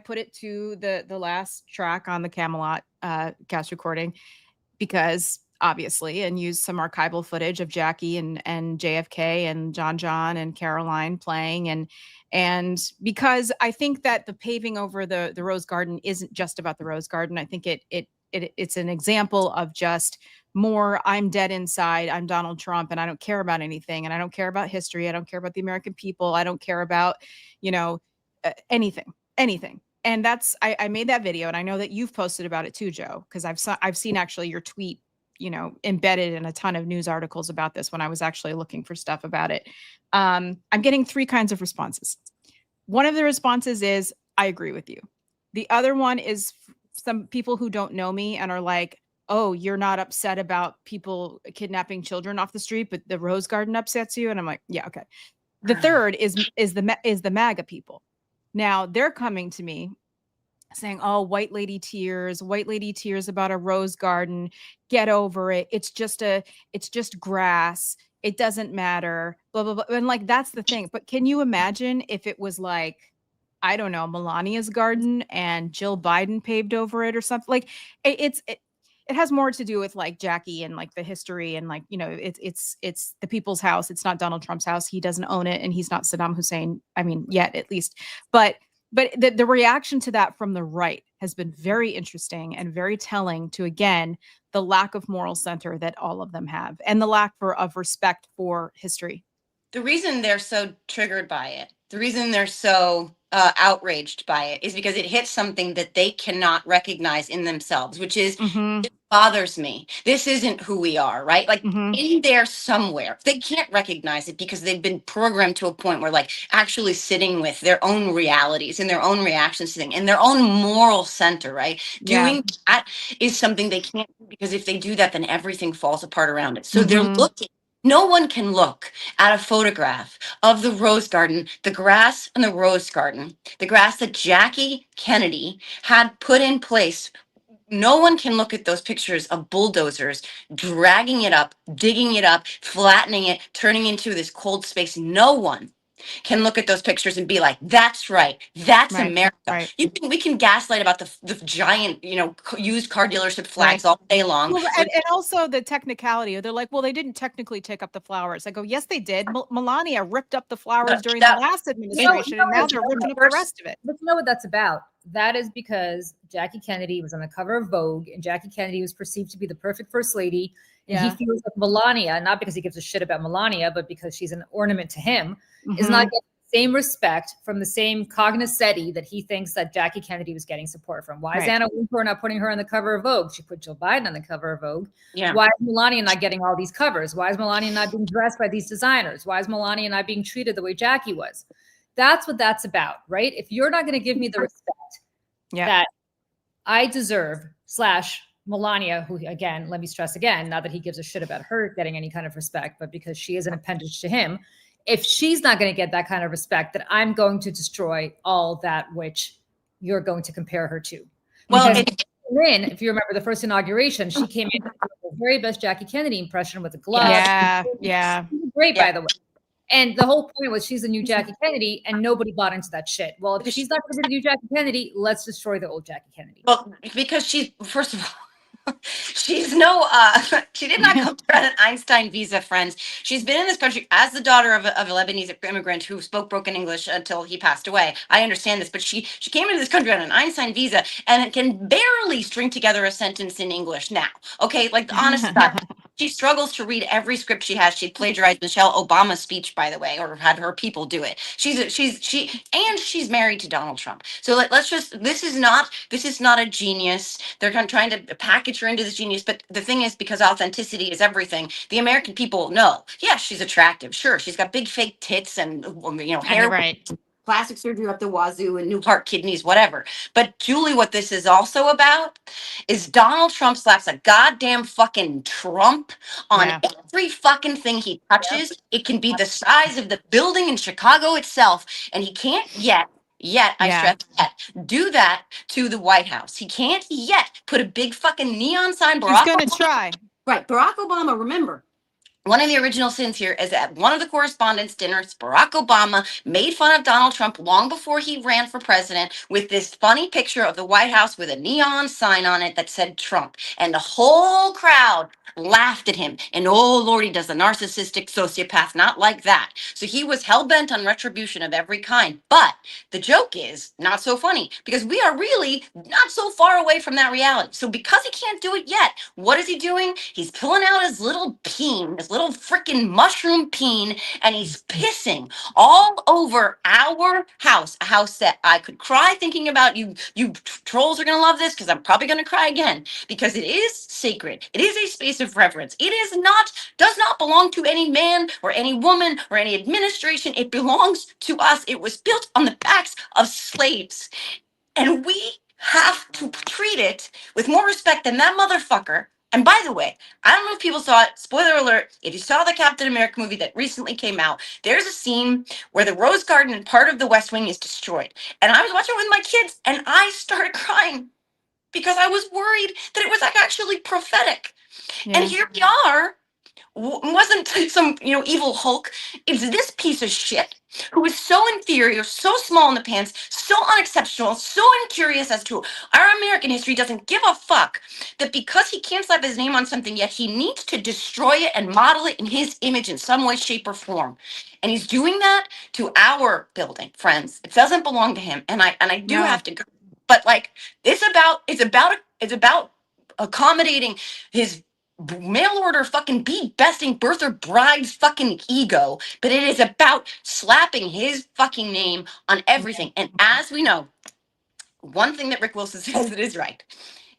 put it to the last track on the Camelot cast recording because obviously, and used some archival footage of Jackie and JFK and John and Caroline playing and because I think that the paving over the Rose Garden isn't just about the Rose Garden. I think it's an example of just more, I'm dead inside, I'm Donald Trump, and I don't care about anything, and I don't care about history, I don't care about the American people, I don't care about, anything. And that's, I made that video, and I know that you've posted about it too, Joe, because I've seen actually your tweet, embedded in a ton of news articles about this when I was actually looking for stuff about it. I'm getting 3 kinds of responses. One of the responses is, I agree with you. The other one is some people who don't know me and are like, oh, you're not upset about people kidnapping children off the street, but the Rose Garden upsets you. And I'm like, yeah, okay. The third is the MAGA people. Now they're coming to me saying, oh, white lady tears about a Rose Garden. Get over it. It's just grass. It doesn't matter. Blah, blah, blah. And like, that's the thing. But can you imagine if it was like, I don't know, Melania's garden and Jill Biden paved over it or something? Like it has more to do with like Jackie and like the history and like, it's the people's house. It's not Donald Trump's house. He doesn't own it. And he's not Saddam Hussein. I mean, yet at least, but the reaction to that from the right has been very interesting and very telling to, again, the lack of moral center that all of them have and the lack of respect for history. The reason they're so triggered by it, the reason they're so outraged by it is because it hits something that they cannot recognize in themselves, which is bothers me. This isn't who we are, right? Like Mm-hmm. in there somewhere, they can't recognize it because they've been programmed to a point where like actually sitting with their own realities and their own reactions to things and their own moral center, right? Yeah. Doing that is something they can't do because if they do that, then everything falls apart around it. So they're Mhm. looking. No one can look at a photograph of the rose garden, the grass and the rose garden, the grass that Jackie Kennedy had put in place. No one can look at those pictures of bulldozers dragging it up, digging it up, flattening it, turning into this cold space. No one can look at those pictures and be like, "That's right, that's Right. America." Right. We can gaslight about the giant, used car dealership flags Right. all day long. Well, and also the technicality. They're like, well, they didn't technically take up the flowers. I go, yes, they did. Melania ripped up the flowers during the last administration, and now they're ripping up the rest of it. But you know what that's about? That is because Jackie Kennedy was on the cover of Vogue, and Jackie Kennedy was perceived to be the perfect first lady. And he feels like Melania, not because he gives a shit about Melania, but because she's an ornament to him, is not getting the same respect from the same cognoscenti that he thinks that Jackie Kennedy was getting support from. Why is Anna Wintour not putting her on the cover of Vogue? She put Joe Biden on the cover of Vogue. Yeah. Why is Melania not getting all these covers? Why is Melania not being dressed by these designers? Why is Melania not being treated the way Jackie was? That's what that's about, right? If you're not going to give me the respect that I deserve, / Melania, who, again, let me stress again, not that he gives a shit about her getting any kind of respect, but because she is an appendage to him. If she's not going to get that kind of respect, then I'm going to destroy all that which you're going to compare her to. Well, if you remember the first inauguration, she came in with the very best Jackie Kennedy impression with a glove. Yeah. Great, by the way. And the whole point was she's the new Jackie Kennedy, and nobody bought into that shit. Well, if she's not going to be the new Jackie Kennedy, let's destroy the old Jackie Kennedy. Well, because she's, first of all, she's she did not come through an Einstein visa, friends. She's been in this country as the daughter of a Lebanese immigrant who spoke broken English until he passed away. I understand this, but she came into this country on an Einstein visa and can barely string together a sentence in English now. Okay, like the honest fact. She struggles to read every script she has. She plagiarized Michelle Obama's speech, by the way, or had her people do it. She's married to Donald Trump. So let's just, this is not a genius. They're trying to package her into this genius. But the thing is, because authenticity is everything, the American people know, yeah, she's attractive. Sure, she's got big fake tits and hair. Right. Plastic surgery up the wazoo and new heart, kidneys, whatever. But Julie, what this is also about is Donald Trump slaps a goddamn fucking Trump on every fucking thing he touches. It can be the size of the building in Chicago itself, and he can't yet, I stress yet, do that to the White House. He can't yet put a big fucking neon sign. He's going to try. Right. Barack Obama, remember, one of the original sins here is at one of the correspondence dinners, Barack Obama made fun of Donald Trump long before he ran for president with this funny picture of the White House with a neon sign on it that said Trump. And the whole crowd laughed at him. And oh, Lordy, does the narcissistic sociopath not like that? So he was hell-bent on retribution of every kind. But the joke is not so funny because we are really not so far away from that reality. So because he can't do it yet, what is he doing? He's pulling out his little peen, his little freaking mushroom peen, and he's pissing all over our house, a house that I could cry thinking about. You trolls are going to love this because I'm probably going to cry again because it is sacred. It is a space of reverence. It does not belong to any man or any woman or any administration. It belongs to us. It was built on the backs of slaves, and we have to treat it with more respect than that motherfucker. And by the way, I don't know if people saw it. Spoiler alert, if you saw the Captain America movie that recently came out, there's a scene where the Rose Garden and part of the West Wing is destroyed. And I was watching it with my kids, and I started crying because I was worried that it was like actually prophetic. And here we are. Wasn't some evil Hulk. It's this piece of shit who is so inferior, so small in the pants, so unexceptional, so incurious as to our American history, doesn't give a fuck that because he can't slap his name on something yet, he needs to destroy it and model it in his image in some way, shape, or form. And he's doing that to our building, friends. It doesn't belong to him. And I do have to go. But like it's about accommodating his mail order fucking besting birther bride's fucking ego, but it is about slapping his fucking name on everything. And as we know, one thing that Rick Wilson says that is right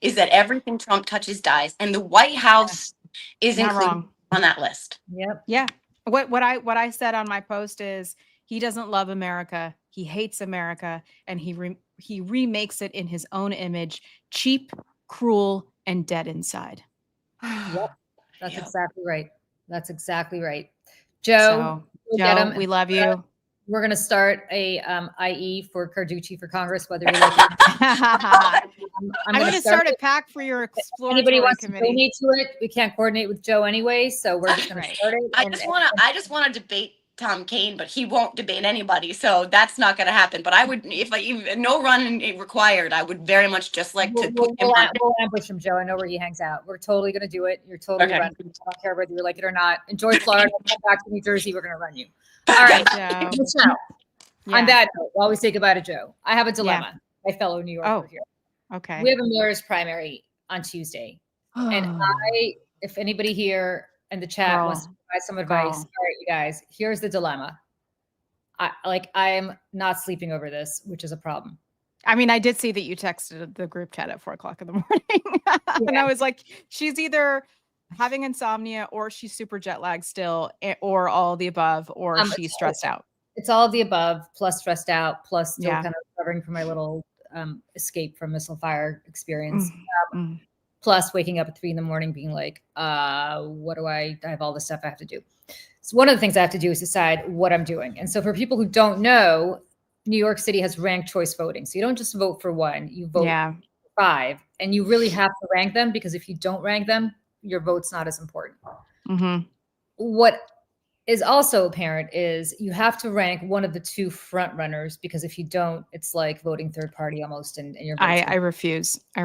is that everything Trump touches dies, and the White House is Not included wrong. on that list. Yep. Yeah. What I said on my post is he doesn't love America. He hates America, and he remakes it in his own image, cheap, cruel, and dead inside. Yep. That's Yep. exactly right. That's exactly right. Joe, So, go get Joe, 'em. we love you. We're going to start a IE for Carducci for Congress, whether you like it. I'm going to start a PAC for your exploratory Anybody wants committee. to donate to it? We can't coordinate with Joe anyway, so we're just going to start it. I just want to debate Tom Kane, but he won't debate anybody, so that's not going to happen. But I would, if no run required, I would very much just like to put him on. We'll ambush him, Joe. I know where he hangs out. We're totally going to do it. You're totally Okay. running. I don't care whether you like it or not. Enjoy Florida. Come back to New Jersey. We're going to run you. All right, Joe. Michelle. Yeah. On that note, while we say goodbye to Joe, I have a dilemma. My fellow New Yorker here. Okay. We have a mayor's primary on Tuesday, and if anybody here in the chat wants to provide some advice, all right, you guys, here's the dilemma. I'm not sleeping over this, which is a problem. I mean, I did see that you texted the group chat at 4 o'clock in the morning, and I was like, she's either having insomnia or she's super jet lagged still, or all the above, or she's stressed out. It's all of the above, plus stressed out, plus still kind of recovering from my little escape from missile fire experience. Plus waking up at 3 a.m. being like, what do I have all this stuff I have to do. So one of the things I have to do is decide what I'm doing. And so for people who don't know, New York City has ranked choice voting. So you don't just vote for one, you vote for 5. And you really have to rank them, because if you don't rank them, your vote's not as important. What is also apparent is you have to rank one of the 2 front runners, because if you don't, it's like voting third party almost. And your I refuse. I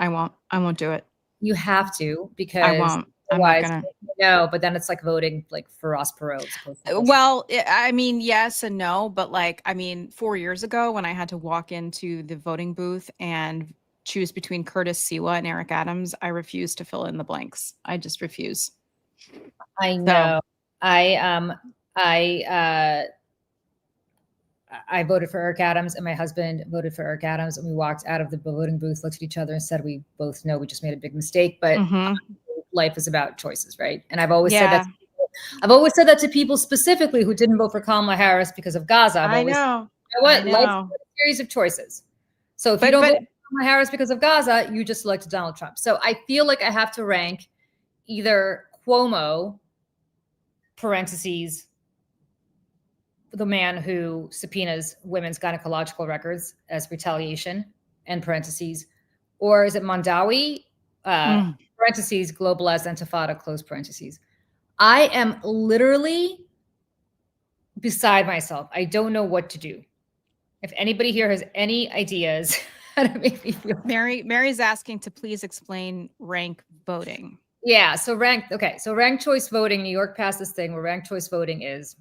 won't do it. You have to, because I won't. I'm not gonna. No, but then it's like voting like for Ross Perot. Well, I mean, yes and no, but 4 years ago when I had to walk into the voting booth and choose between Curtis Siwa and Eric Adams, I refused to fill in the blanks. I just refuse. I know. So, I voted for Eric Adams, and my husband voted for Eric Adams, and we walked out of the voting booth, looked at each other, and said, we both know we just made a big mistake, but life is about choices, right? And I've always said that. I've always said that to people specifically who didn't vote for Kamala Harris because of Gaza. I know. You know what? Life is a series of choices. So if you don't vote for Kamala Harris because of Gaza, you just elected Donald Trump. So I feel like I have to rank either Cuomo, parentheses, the man who subpoenas women's gynecological records as retaliation, and parentheses, or is it Mondawi, parentheses, globalized intifada, close parentheses. I am literally beside myself. I don't know what to do. If anybody here has any ideas how to make me feel. Mary's asking to please explain rank voting. Yeah. So ranked choice voting. New York passed this thing where ranked choice voting is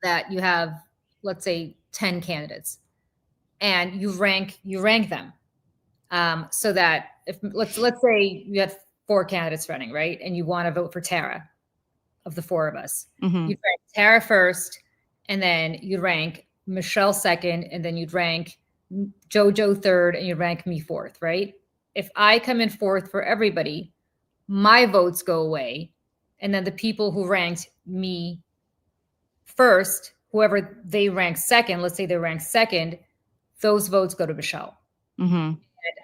that you have, let's say, 10 candidates, and you rank them, so that if let's say you have 4 candidates running, right, and you want to vote for Tara, of the 4 of us, you'd rank Tara first, and then you'd rank Michelle second, and then you'd rank JoJo third, and you'd rank me 4th, right? If I come in 4th for everybody, my votes go away, and then the people who ranked me first, whoever they rank second, let's say they rank second, those votes go to Michelle. And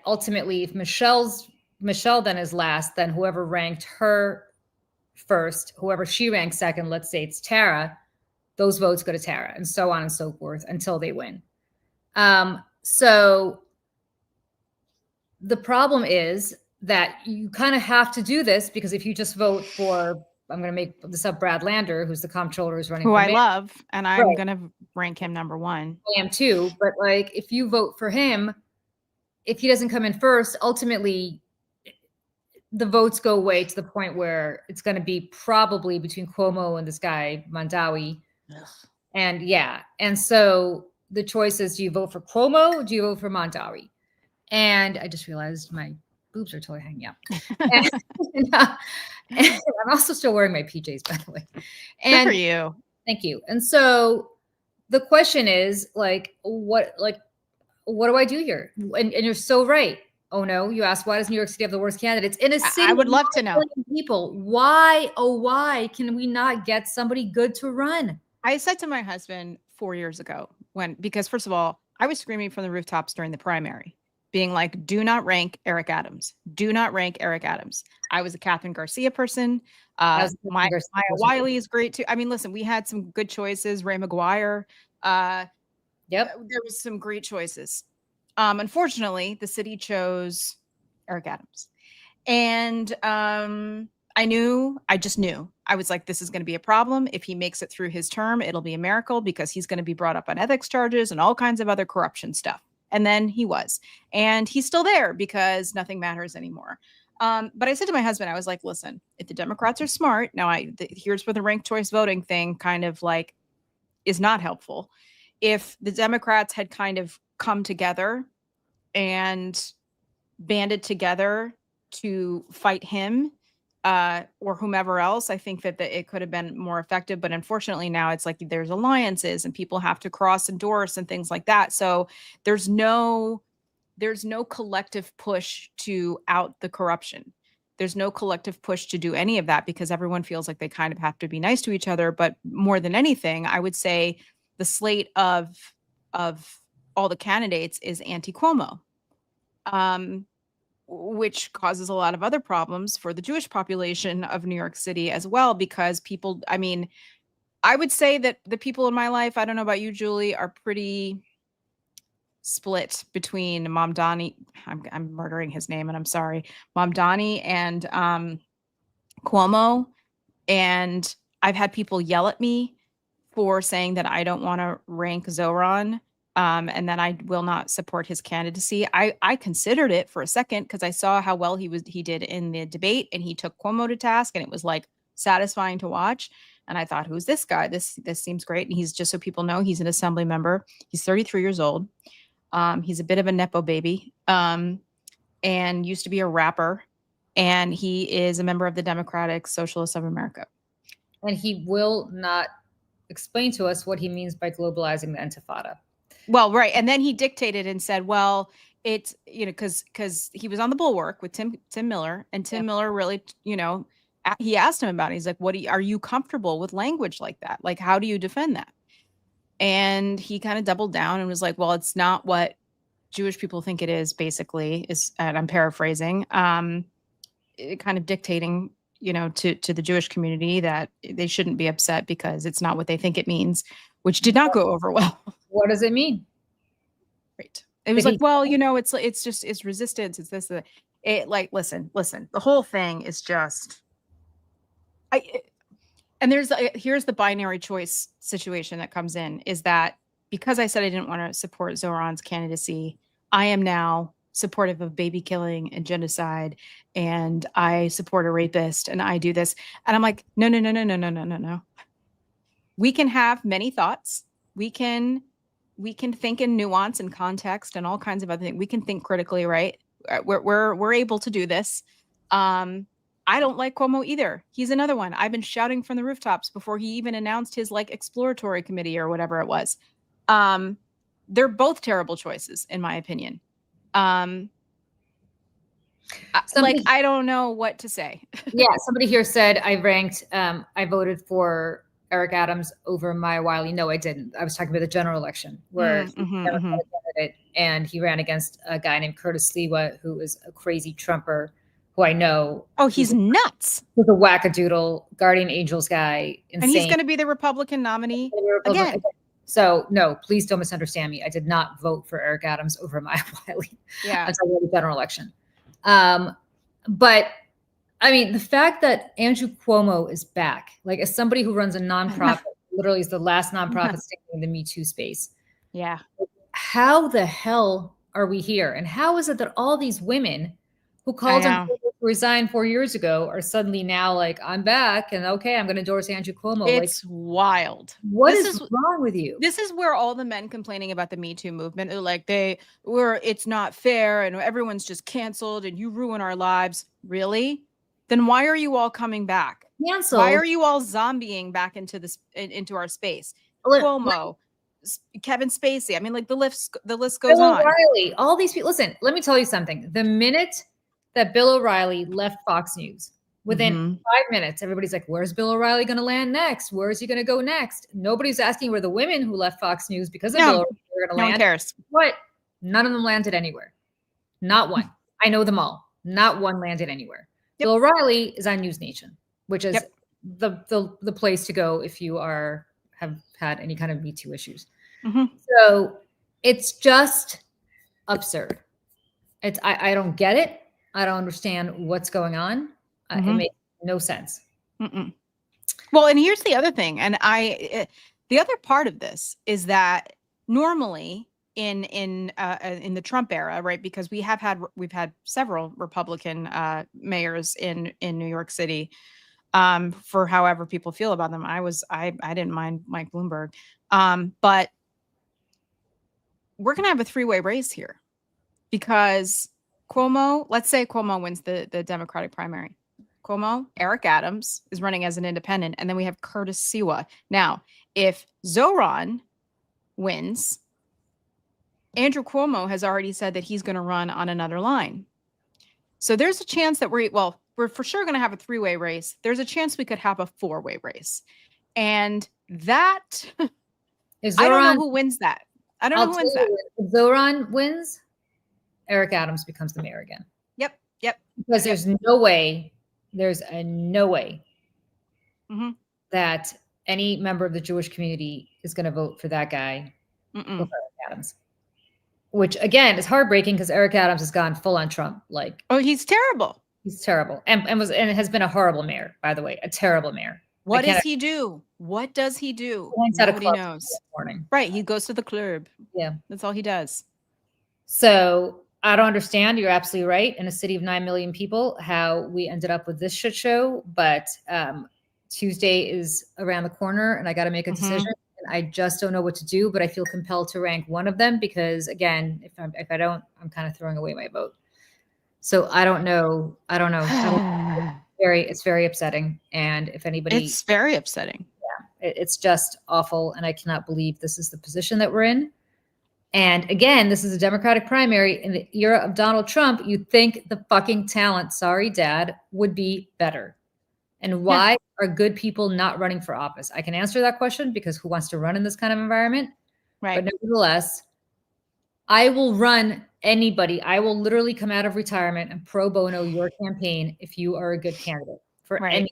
ultimately, if Michelle then is last, then whoever ranked her first, whoever she ranked second, let's say it's Tara, those votes go to Tara, and so on and so forth until they win. So the problem is that you kind of have to do this, because if you just vote for, I'm going to make this up, Brad Lander, who's the comptroller who's running. Who I love, and I'm going to rank him number 1. I am too, but if you vote for him, if he doesn't come in first, ultimately the votes go away to the point where it's going to be probably between Cuomo and this guy Mondawi. And so the choice is, do you vote for Cuomo or do you vote for Mondawi? And I just realized my boobs are totally hanging out. And I'm also still wearing my PJs, by the way. And good for you. Thank you. And so the question is, what do I do here? And you're so right. Oh no, you asked why does New York City have the worst candidates in a city? I would love to know. People, why? Oh, why can we not get somebody good to run? I said to my husband 4 years ago because first of all, I was screaming from the rooftops during the primary, being like, do not rank Eric Adams. Do not rank Eric Adams. I was a Catherine Garcia person. Maya Wiley is great too. I mean, listen, we had some good choices. Ray McGuire. Yep. There was some great choices. Unfortunately, the city chose Eric Adams. And I just knew. I was like, this is going to be a problem. If he makes it through his term, it'll be a miracle because he's going to be brought up on ethics charges and all kinds of other corruption stuff. And then he was. And he's still there because nothing matters anymore. But I said to my husband, I was like, listen, if the Democrats are smart, now here's where the ranked choice voting thing kind of like is not helpful. If the Democrats had kind of come together and banded together to fight him or whomever else, I think that it could have been more effective. But unfortunately, now it's like there's alliances and people have to cross endorse and things like that. So there's no collective push to out the corruption. There's no collective push to do any of that because everyone feels like they kind of have to be nice to each other. But more than anything, I would say the slate of all the candidates is anti-Cuomo. Which causes a lot of other problems for the Jewish population of New York City as well, because people, I mean, I would say that the people in my life, I don't know about you, Julie, are pretty split between Mamdani. I'm murdering his name and I'm sorry. Mamdani and Cuomo. And I've had people yell at me for saying that I don't want to rank Zoran. And that I will not support his candidacy. I considered it for a second because I saw how well he did in the debate, and he took Cuomo to task, and it was like satisfying to watch. And I thought, who's this guy? This seems great. And he's, just so people know, he's an assembly member. He's 33 years old. He's a bit of a nepo baby, and used to be a rapper. And he is a member of the Democratic Socialists of America. And he will not explain to us what he means by globalizing the Intifada. Well, right. And then he dictated and said, well, it's, because he was on the Bulwark with Tim Miller, and Tim Miller really, he asked him about it. He's like, are you comfortable with language like that? Like, how do you defend that? And he kind of doubled down and was like, well, it's not what Jewish people think it is, basically, and I'm paraphrasing, kind of dictating, to the Jewish community that they shouldn't be upset because it's not what they think it means, which did not go over well. What does it mean? Right. It was like, well, it's resistance. It's this, listen, the whole thing is just, and here's the binary choice situation that comes in, is that because I said I didn't want to support Zoran's candidacy, I am now supportive of baby killing and genocide, and I support a rapist, and I do this. And I'm like, no. We can have many thoughts. We can think in nuance and context and all kinds of other things. We can think critically, right? We're able to do this. I don't like Cuomo either. He's another one. I've been shouting from the rooftops before he even announced his exploratory committee or whatever it was. They're both terrible choices, in my opinion. I don't know what to say. Yeah, somebody here said I voted for Eric Adams over Maya Wiley. No, I didn't. I was talking about the general election where he was a candidate, and he ran against a guy named Curtis Sliwa, who is a crazy Trumper who I know. Oh, he's nuts. He's a wackadoodle, Guardian Angels guy. Insane. And he's going to be the Republican nominee again. So no, please don't misunderstand me. I did not vote for Eric Adams over Maya Wiley. Yeah. Until the general election. But I mean, the fact that Andrew Cuomo is back, like as somebody who runs a nonprofit, literally is the last nonprofit standing in the Me Too space. Yeah. How the hell are we here? And how is it that all these women who called him to resign 4 years ago are suddenly now like, I'm back and okay, I'm going to endorse Andrew Cuomo? It's wild. What is wrong with you? This is where all the men complaining about the Me Too movement are like, it's not fair and everyone's just canceled and you ruin our lives. Really? Then why are you all coming back? Canceled. Why are you all zombieing back into our space? Cuomo, Kevin Spacey. I mean, like the list goes Bill on. O'Reilly, all these people. Listen, let me tell you something. The minute that Bill O'Reilly left Fox News, within 5 minutes, everybody's like, where's Bill O'Reilly going to land next? Where is he going to go next? Nobody's asking where the women who left Fox News because of Bill O'Reilly were going to land. No one cares. What? None of them landed anywhere. Not one. I know them all. Not one landed anywhere. Yep. Bill O'Reilly is on News Nation, which is the place to go if you have had any kind of Me Too issues. So it's just absurd. I don't get it. I don't understand what's going on. It makes no sense. Well, and here's the other thing. And the other part of this is that normally in the Trump era, right? Because we've had several Republican mayors in New York City, for however people feel about them. I didn't mind Mike Bloomberg. But we're going to have a three-way race here because Cuomo, let's say Cuomo wins the Democratic primary. Cuomo, Eric Adams is running as an independent, and then we have Curtis Siwa. Now, if Zoran wins, Andrew Cuomo has already said that he's going to run on another line. So there's a chance that we're for sure going to have a three-way race. There's a chance we could have a four-way race. And that, I don't know who wins that. I don't know who wins that. If Zoran wins, Eric Adams becomes the mayor again. Yep. Because there's no way that any member of the Jewish community is going to vote for that guy over Eric Adams. Which again is heartbreaking because Eric Adams has gone full on Trump. Like, oh, he's terrible. He's terrible, and has been a horrible mayor, by the way, a terrible mayor. What does he do? What does he do? Nobody knows. Right, he goes to the club. Yeah, that's all he does. So I don't understand. You're absolutely right. In a city of 9 million people, how we ended up with this shit show. But Tuesday is around the corner, and I got to make a decision. And I just don't know what to do. But I feel compelled to rank one of them because, again, if I don't, I'm kind of throwing away my vote. So I don't know. It's very upsetting. And if anybody, it's very upsetting. Yeah, it's just awful. And I cannot believe this is the position that we're in. And again, this is a Democratic primary in the era of Donald Trump. You'd think the fucking talent, sorry, Dad, would be better. And why are good people not running for office? I can answer that question because who wants to run in this kind of environment? Right. But nevertheless, I will run anybody. I will literally come out of retirement and pro bono your campaign if you are a good candidate for anything.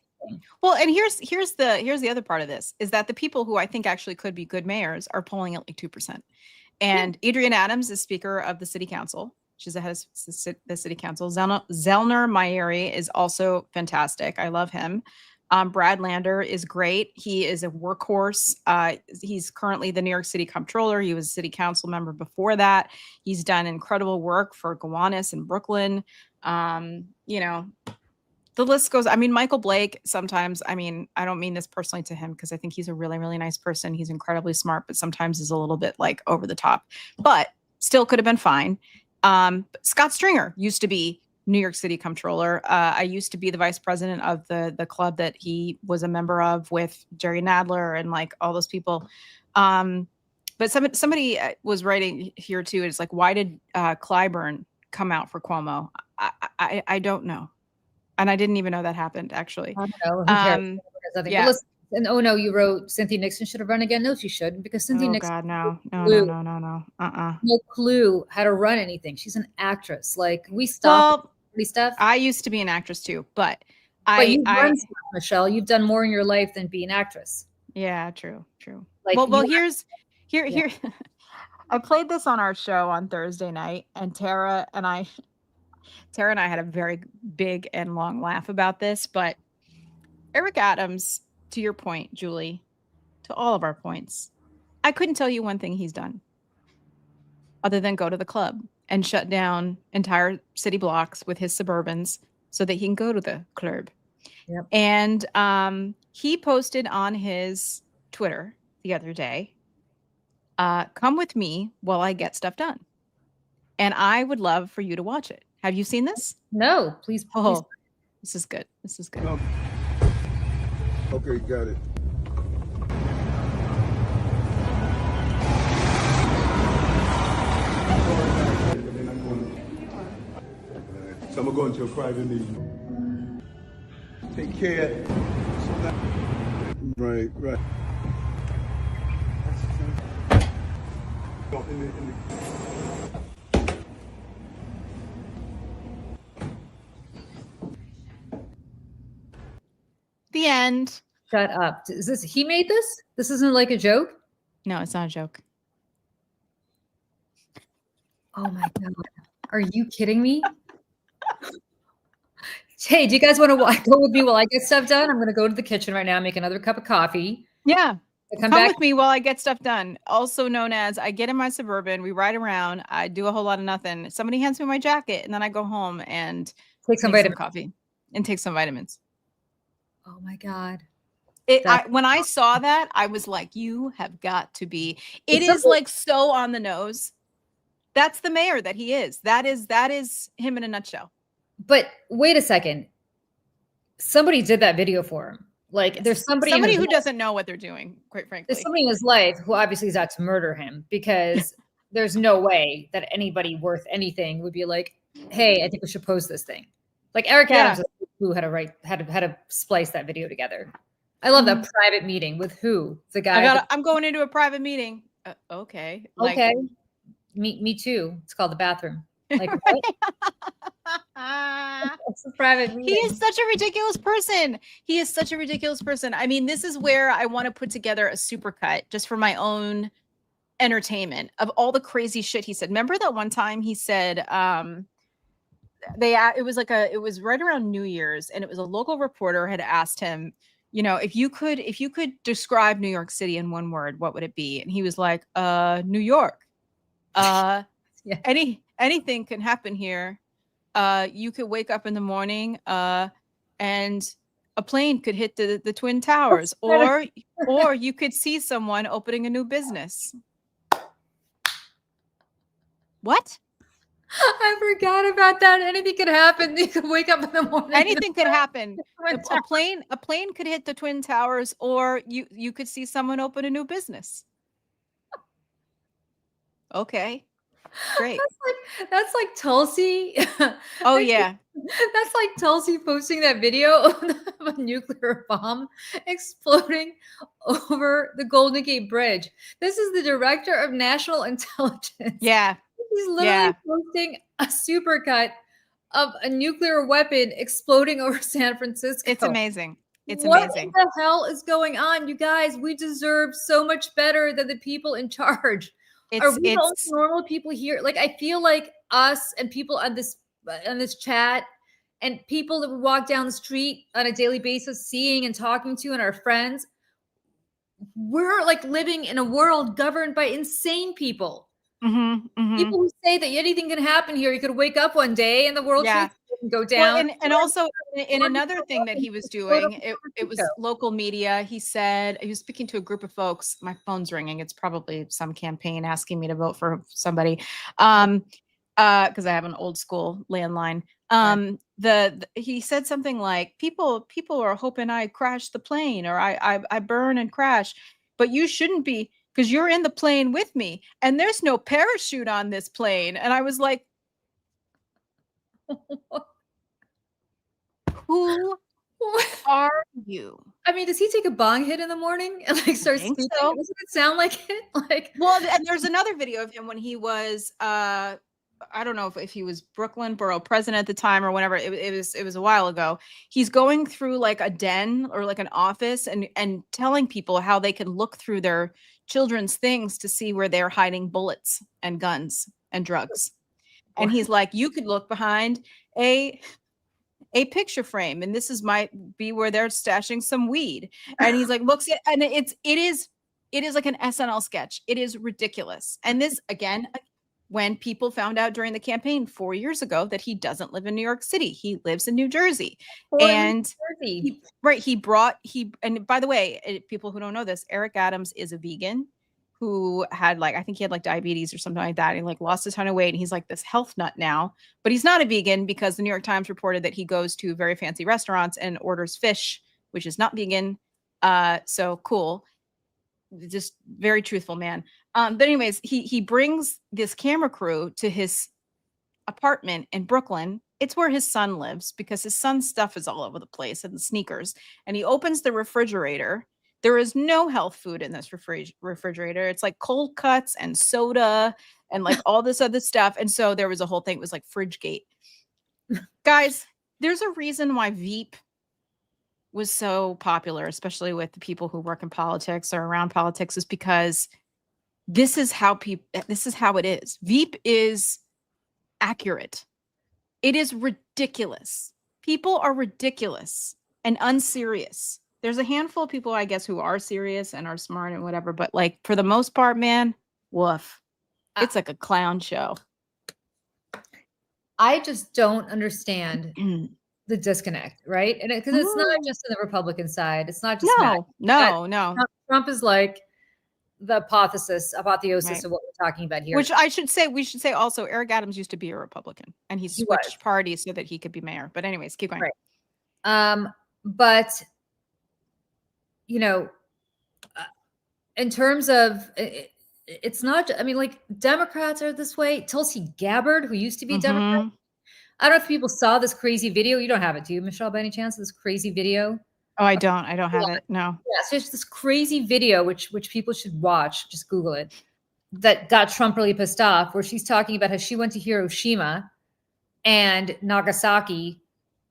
Well, and here's the other part of this is that the people who I think actually could be good mayors are polling at like 2%. And Adrienne Adams is Speaker of the City Council. She's the head of the City Council. Zellner Mayeri is also fantastic. I love him. Brad Lander is great. He is a workhorse. He's currently the New York City Comptroller. He was a City Council member before that. He's done incredible work for Gowanus in Brooklyn. The list goes. I mean, Michael Blake, sometimes, I mean, I don't mean this personally to him because I think he's a really, really nice person. He's incredibly smart, but sometimes is a little bit like over the top, but still could have been fine. Scott Stringer used to be New York City Comptroller. I used to be the vice president of the club that he was a member of with Jerry Nadler and like all those people. But somebody was writing here too. It's like, why did Clyburn come out for Cuomo? I don't know. And I didn't even know that happened, actually. I don't know. Yeah. Listen, and oh no, you wrote Cynthia Nixon should have run again. No, she shouldn't because Cynthia Nixon. God, no. No clue how to run anything. She's an actress. Like we stop stuff. I used to be an actress too, but you've run stuff, Michelle. You've done more in your life than be an actress. Yeah, true. Like, here. I played this on our show on Thursday night, and Tara and I had a very big and long laugh about this, but Eric Adams, to your point, Julie, to all of our points, I couldn't tell you one thing he's done other than go to the club and shut down entire city blocks with his Suburbans so that he can go to the club. Yep. And he posted on his Twitter the other day, come with me while I get stuff done. And I would love for you to watch it. Have you seen this? No, please. Oh, this is good. Okay, got it. I'm gonna go into a private meeting. Take care. Right, right. The end. Shut up. Is this, he made this? This isn't like a joke? No, it's not a joke. Oh my God. Are you kidding me? Hey, do you guys want to go with me while I get stuff done? I'm going to go to the kitchen right now, make another cup of coffee. Yeah. Come Come back. with me while I get stuff done. Also known as I get in my Suburban, we ride around, I do a whole lot of nothing. Somebody hands me my jacket, and then I go home and Take some make vitamins. coffee and take some vitamins. Oh my God. When I saw that, I was like, you have got to be. It It's is like so on the nose. That's the mayor that he is. That is him in a nutshell. But wait a second. Somebody did that video for him. Like there's somebody who doesn't know what they're doing, quite frankly. There's somebody in his life who obviously is out to murder him, because there's no way that anybody worth anything would be like, hey, I think we should post this thing. Like Eric Adams, who had to splice that video together. I love that private meeting with who? The guy. I'm going into a private meeting. Okay. Okay. Me too. It's called the bathroom. Like what? It's a private meeting. He is such a ridiculous person. He is such a ridiculous person. I mean, this is where I want to put together a supercut just for my own entertainment of all the crazy shit he said. Remember that one time he said, it was right around New Year's, and it was a local reporter had asked him, you know, if you could describe New York City in one word, what would it be? And he was like, New York. Yeah. Anything can happen here. You could wake up in the morning and a plane could hit the Twin Towers, or you could see someone opening a new business. What? I forgot about that. Anything could happen. You could wake up in the morning. Anything could happen. A plane could hit the Twin Towers, or you could see someone open a new business. Okay. Great. That's like Tulsi. Oh yeah. That's like Tulsi posting that video of a nuclear bomb exploding over the Golden Gate Bridge. This is the director of national intelligence. Yeah. He's literally posting a supercut of a nuclear weapon exploding over San Francisco. It's amazing. It's What amazing. the hell is going on? You guys, we deserve so much better than the people in charge. Are we the only normal people here? Like, I feel like us and people on this chat and people that we walk down the street on a daily basis, seeing and talking to, and our friends, we're like living in a world governed by insane people. People who say that anything can happen here. You could wake up one day and the world can go down. Well, and also in another thing that he was doing, it was local media. He said he was speaking to a group of folks. My phone's ringing. It's probably some campaign asking me to vote for somebody. Because I have an old school landline. He said something like, people are hoping I crash the plane, or I burn and crash, but you shouldn't be, because you're in the plane with me, and there's no parachute on this plane. And I was like, who are you? I mean, does he take a bong hit in the morning and like start speaking? So. Doesn't it sound like it? Like, well, and there's another video of him when he was I don't know if he was Brooklyn borough president at the time or whatever. It was a while ago. He's going through like a den or like an office and telling people how they can look through their children's things to see where they're hiding bullets and guns and drugs. And he's like, you could look behind a picture frame, and might be where they're stashing some weed. And he's like, looks at, and it is like an SNL sketch. It is ridiculous. And this, again, when people found out during the campaign 4 years ago that he doesn't live in New York City, he lives in New Jersey. And and by the way, people who don't know this, Eric Adams is a vegan who had I think he had diabetes or something like that. He lost a ton of weight, and he's this health nut now, but he's not a vegan because the New York Times reported that he goes to very fancy restaurants and orders fish, which is not vegan. So cool. Just very truthful man. But anyways, he brings this camera crew to his apartment in Brooklyn. It's where his son lives because his son's stuff is all over the place and the sneakers. And he opens the refrigerator. There is no health food in this refrigerator. It's like cold cuts and soda and like all this other stuff. And so there was a whole thing. It was like Fridgegate. Guys, there's a reason why Veep was so popular, especially with the people who work in politics or around politics, is because this is how it is. Veep is accurate. It is ridiculous. People are ridiculous and unserious. There's a handful of people, I guess, who are serious and are smart and whatever, but like for the most part, man, woof. It's like a clown show. I just don't understand the disconnect, right? And because it's not just on the Republican side. It's not just no. Trump is like the apotheosis of what we're talking about here. Which we should say also, Eric Adams used to be a Republican and he switched parties so that he could be mayor. But anyways, keep going. Right. But in terms of it's not, I mean, like Democrats are this way. Tulsi Gabbard, who used to be a Democrat. I don't know if people saw this crazy video. You don't have it, do you, Michelle, by any chance? This crazy video? Oh, I don't have it. No. Yeah, so it's this crazy video, which people should watch. Just Google it. That got Trump really pissed off, where she's talking about how she went to Hiroshima and Nagasaki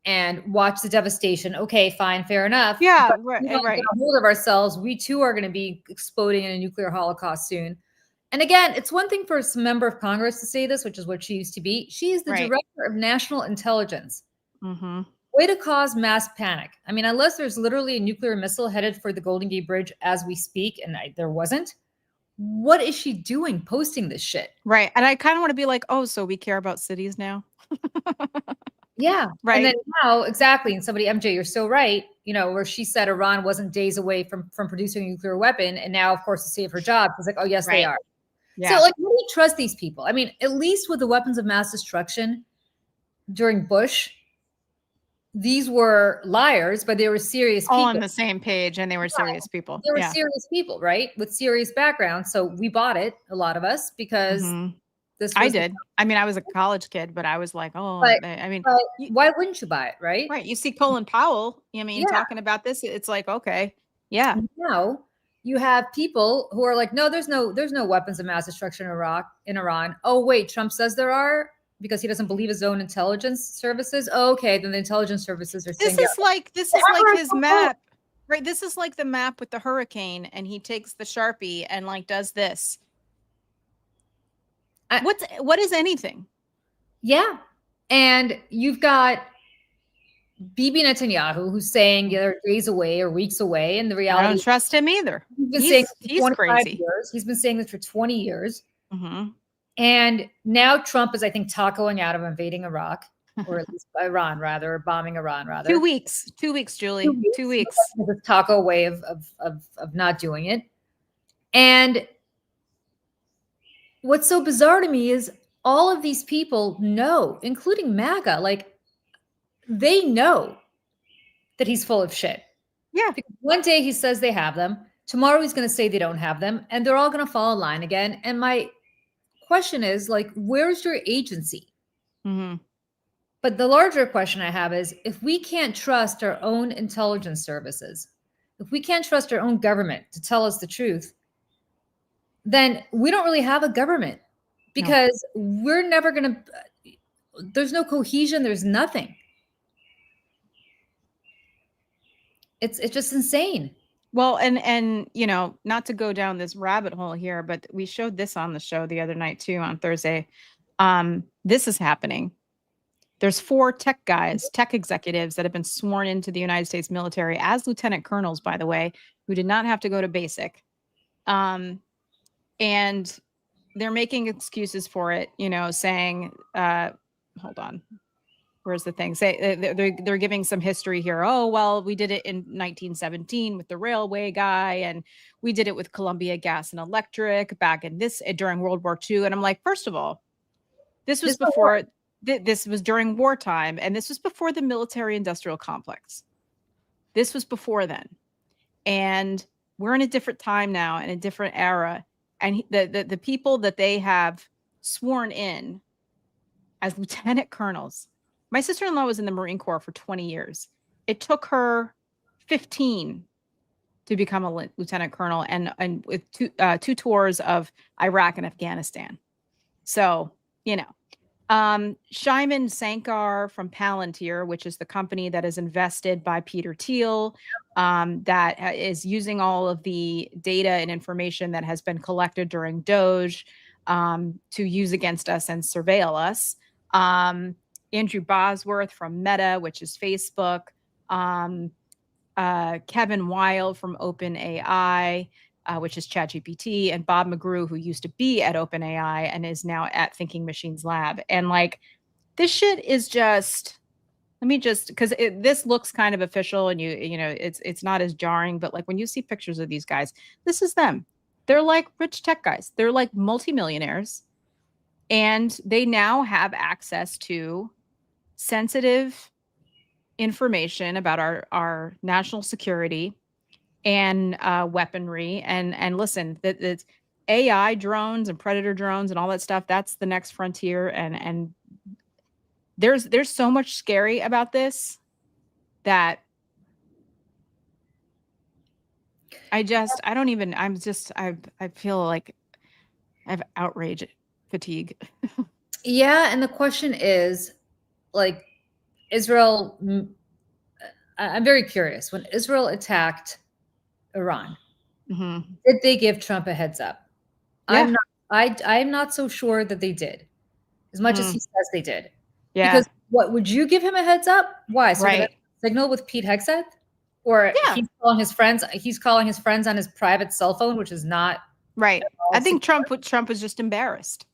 and watched the devastation. Okay, fine, fair enough. Yeah, but right. We don't get a hold of ourselves. We too are going to be exploding in a nuclear holocaust soon. And again, it's one thing for a member of Congress to say this, which is what she used to be. She is the director of national intelligence. Way to cause mass panic. I mean, unless there's literally a nuclear missile headed for the Golden Gate Bridge as we speak, and there wasn't, what is she doing posting this shit? Right. And I kind of want to be like, oh, so we care about cities now? Yeah. Right. And then now, exactly. And somebody, MJ, you're so right, where she said Iran wasn't days away from producing a nuclear weapon. And now, of course, to save her job, she's like, oh, yes, they are. Yeah. So, like, how do you trust these people? I mean, at least with the weapons of mass destruction during Bush, these were liars, but they were serious people. All on the same page, and they were serious people. They were serious people, right? With serious backgrounds. So we bought it, a lot of us, because this was I did. I mean, I was a college kid, but I was like, oh, why wouldn't you buy it, right? Right. You see Colin Powell, talking about this. It's like, okay, yeah. Now you have people who are like, no, there's no weapons of mass destruction in Iran. Oh, wait, Trump says there are, because he doesn't believe his own intelligence services. Oh, okay, then the intelligence services are saying this is like his map, right? This is like the map with the hurricane, and he takes the Sharpie and like does this. What is anything? Yeah, and you've got Bibi Netanyahu, who's saying they're days away or weeks away, and the reality, I don't trust him either. He's crazy. Years. He's been saying this for 20 years. And now Trump is, I think, tacoing out of invading Iraq, or at least Iran, rather, or bombing Iran, rather. 2 weeks, Julie. 2 weeks. The taco way of not doing it. And what's so bizarre to me is all of these people know, including MAGA, like they know that he's full of shit. Yeah. Because one day he says they have them. Tomorrow he's going to say they don't have them, and they're all going to fall in line again. And my question is, like, where's your agency? But the larger question I have is, if we can't trust our own intelligence services, if we can't trust our own government to tell us the truth, then we don't really have a government, because we're never going to, there's no cohesion. There's nothing. It's just insane. Well, and not to go down this rabbit hole here, but we showed this on the show the other night too, on Thursday. This is happening. There's 4 tech executives that have been sworn into the United States military as lieutenant colonels, by the way, who did not have to go to basic. And they're making excuses for it, saying, hold on. Where's the thing? Say they're giving some history here. Oh, well, we did it in 1917 with the railway guy, and we did it with Columbia Gas and Electric back in during World War II. And I'm like, first of all, this was before. This was during wartime, and this was before the military-industrial complex. This was before then, and we're in a different time now, in a different era. And the people that they have sworn in as lieutenant colonels. My sister-in-law was in the Marine Corps for 20 years. It took her 15 to become a lieutenant colonel, and with two tours of Iraq and Afghanistan. So, you know, Shimon Sankar from Palantir, which is the company that is invested by Peter Thiel, that is using all of the data and information that has been collected during Doge to use against us and surveil us. Andrew Bosworth from Meta, which is Facebook. Kevin Weil from OpenAI, which is ChatGPT, and Bob McGrew, who used to be at OpenAI and is now at Thinking Machines Lab. And like, this shit is just, let me just, because this looks kind of official, and you know, it's not as jarring, but like when you see pictures of these guys, this is them. They're like rich tech guys. They're like multimillionaires, and they now have access to sensitive information about our national security and weaponry. And listen, that AI drones and predator drones and all that stuff, that's the next frontier. And there's so much scary about this that I feel like I have outrage fatigue. Yeah, and the question is, like, Israel, I'm very curious. When Israel attacked Iran, did they give Trump a heads up? Yeah. I'm not so sure that they did, as much as he says they did. Yeah. Because what, would you give him a heads up? Why? So Right. signal with Pete Hegseth? Or he's calling his friends on his private cell phone, which is not right. I think Trump was just embarrassed.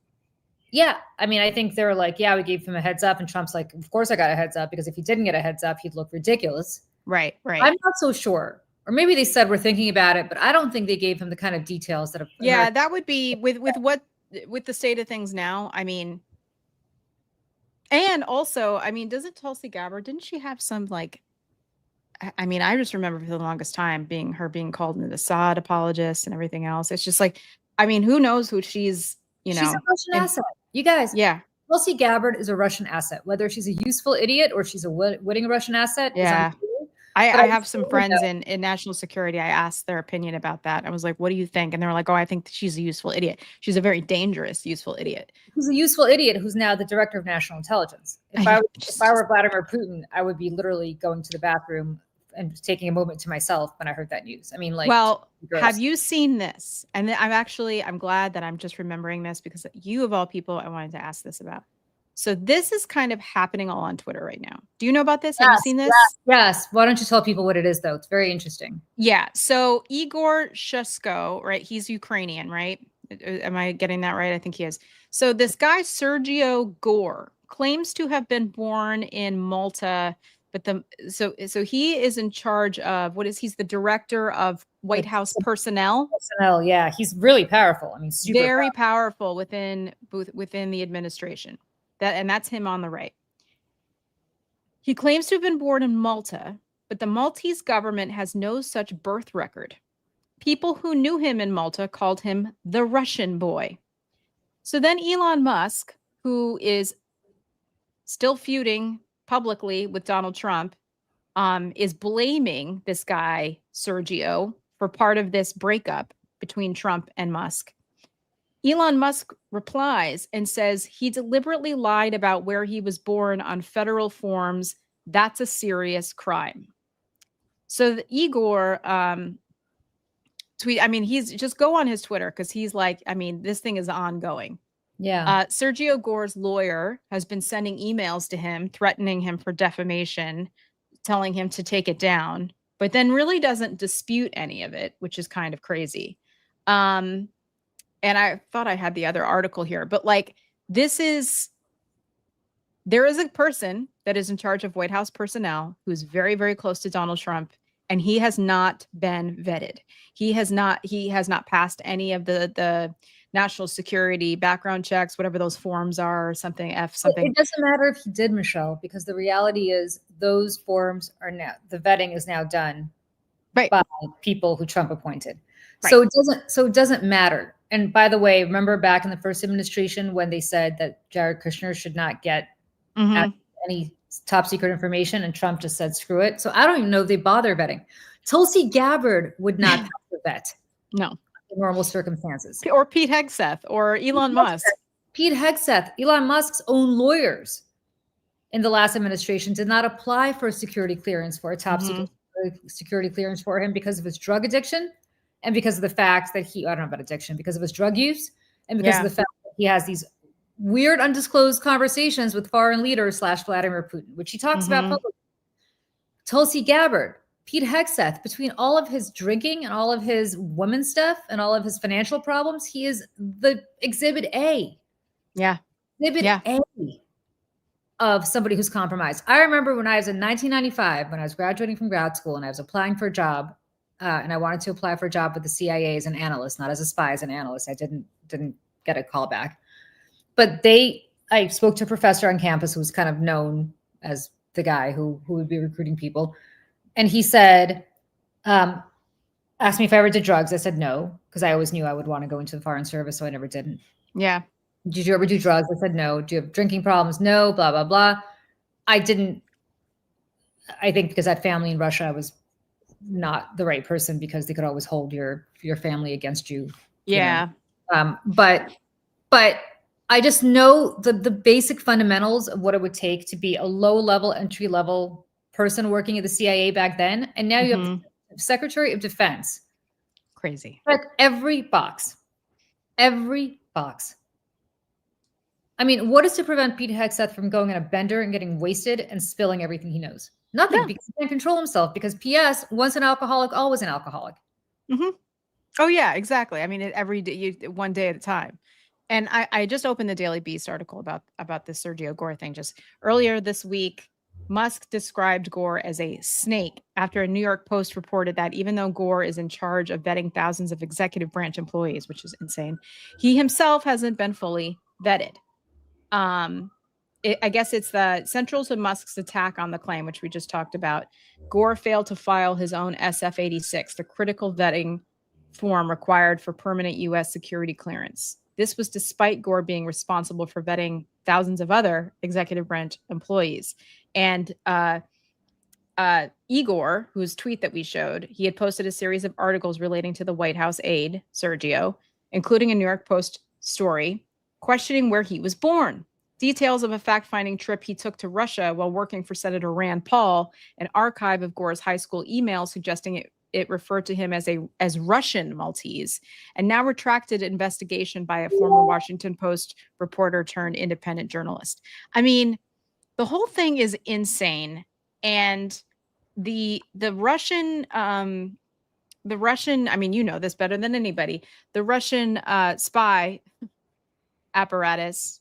Yeah. I mean, I think they were like, yeah, we gave him a heads up. And Trump's like, of course I got a heads up, because if he didn't get a heads up, he'd look ridiculous. Right. Right. I'm not so sure. Or maybe they said we're thinking about it, but I don't think they gave him the kind of details that. Yeah, that would be with the state of things now. I mean, and also, I mean, doesn't Tulsi Gabbard, didn't she have some like, I mean, I just remember for the longest time being called an Assad apologist and everything else. It's just like, I mean, who knows who she's, she's a Russian asset. You guys. Yeah. Tulsi Gabbard is a Russian asset. Whether she's a useful idiot or she's a witting Russian asset. Yeah. I have some friends in national security. I asked their opinion about that. I was like, what do you think? And they were like, oh, I think she's a useful idiot. She's a very dangerous, useful idiot. Who's a useful idiot who's now the director of national intelligence. If I were Vladimir Putin, I would be literally going to the bathroom and taking a moment to myself when I heard that news. I mean, like, well, have you seen this? And I'm glad that I'm just remembering this, because you of all people, I wanted to ask this about. So this is kind of happening all on Twitter right now. Do you know about this? Have you seen this? Yes. Why don't you tell people what it is, though? It's very interesting. Yeah. So Igor Shushko, right? He's Ukrainian, right? Am I getting that right? I think he is. So this guy, Sergio Gore, claims to have been born in Malta, but so he is in charge of he's the director of White House personnel. Personnel, yeah. He's really powerful. I mean, very powerful within the administration. That's him on the right. He claims to have been born in Malta, but the Maltese government has no such birth record. People who knew him in Malta called him the Russian boy. So then Elon Musk, who is still feuding publicly with Donald Trump, is blaming this guy, Sergio, for part of this breakup between Trump and Musk. Elon Musk replies and says he deliberately lied about where he was born on federal forms. That's a serious crime. So Igor tweet, I mean, he's just go on his Twitter, because he's like, I mean, this thing is ongoing. Yeah. Sergio Gore's lawyer has been sending emails to him, threatening him for defamation, telling him to take it down, but then really doesn't dispute any of it, which is kind of crazy. And I thought I had the other article here, but like, there is a person that is in charge of White House personnel who's very, very close to Donald Trump, and he has not been vetted. He has not passed any of the national security background checks, whatever those forms are, or something. It doesn't matter if he did, Michelle, because the reality is those forms are now, the vetting is now done by people who Trump appointed. Right. So it doesn't matter. And by the way, remember back in the first administration when they said that Jared Kushner should not get any top secret information, and Trump just said, screw it. So I don't even know if they bother vetting. Tulsi Gabbard would not pass the vet. No. In normal circumstances. Or Pete Hegseth or Elon Musk. Pete Hegseth, Elon Musk's own lawyers in the last administration did not apply for a security clearance for a top security clearance for him because of his drug addiction and because of the fact that I don't know about addiction, because of his drug use and because of the fact that he has these weird undisclosed conversations with foreign leaders / Vladimir Putin, which he talks about publicly. Tulsi Gabbard, Pete Hegseth, between all of his drinking and all of his woman stuff and all of his financial problems, he is the exhibit A. Yeah. Exhibit A of somebody who's compromised. I remember when I was in 1995, when I was graduating from grad school and I was applying for a job, and I wanted to apply for a job with the CIA as an analyst, not as a spy, as an analyst. I didn't get a call back. But I spoke to a professor on campus who was kind of known as the guy who would be recruiting people. And he said, asked me if I ever did drugs. I said no, because I always knew I would want to go into the Foreign Service, so I never didn't. Yeah. Did you ever do drugs? I said no. Do you have drinking problems? No, blah, blah, blah. I didn't. I think because I had family in Russia, I was not the right person because they could always hold your family against you. Yeah. But I just know the basic fundamentals of what it would take to be a low-level, entry-level person working at the CIA back then. And now you have the Secretary of Defense. Crazy. Like every box. Every box. I mean, what is to prevent Pete Hegseth from going on a bender and getting wasted and spilling everything he knows? Nothing, because he can't control himself. Because P.S., once an alcoholic, always an alcoholic. Oh, yeah, exactly. I mean, every day, one day at a time. And I just opened the Daily Beast article about this Sergio Gore thing just earlier this week. Musk described Gore as a snake after a New York Post reported that even though Gore is in charge of vetting thousands of executive branch employees, which is insane, he himself hasn't been fully vetted. I guess it's the central to Musk's attack on the claim, which we just talked about. Gore failed to file his own SF-86, the critical vetting form required for permanent U.S. security clearance. This was despite Gore being responsible for vetting thousands of other executive branch employees. And Igor, whose tweet that we showed, he had posted a series of articles relating to the White House aide, Sergio, including a New York Post story questioning where he was born. Details of a fact-finding trip he took to Russia while working for Senator Rand Paul, an archive of Gore's high school emails suggesting it referred to him as Russian Maltese, and now retracted investigation by a former Washington Post reporter turned independent journalist. I mean, the whole thing is insane. And the Russian, I mean, you know this better than anybody. The Russian spy apparatus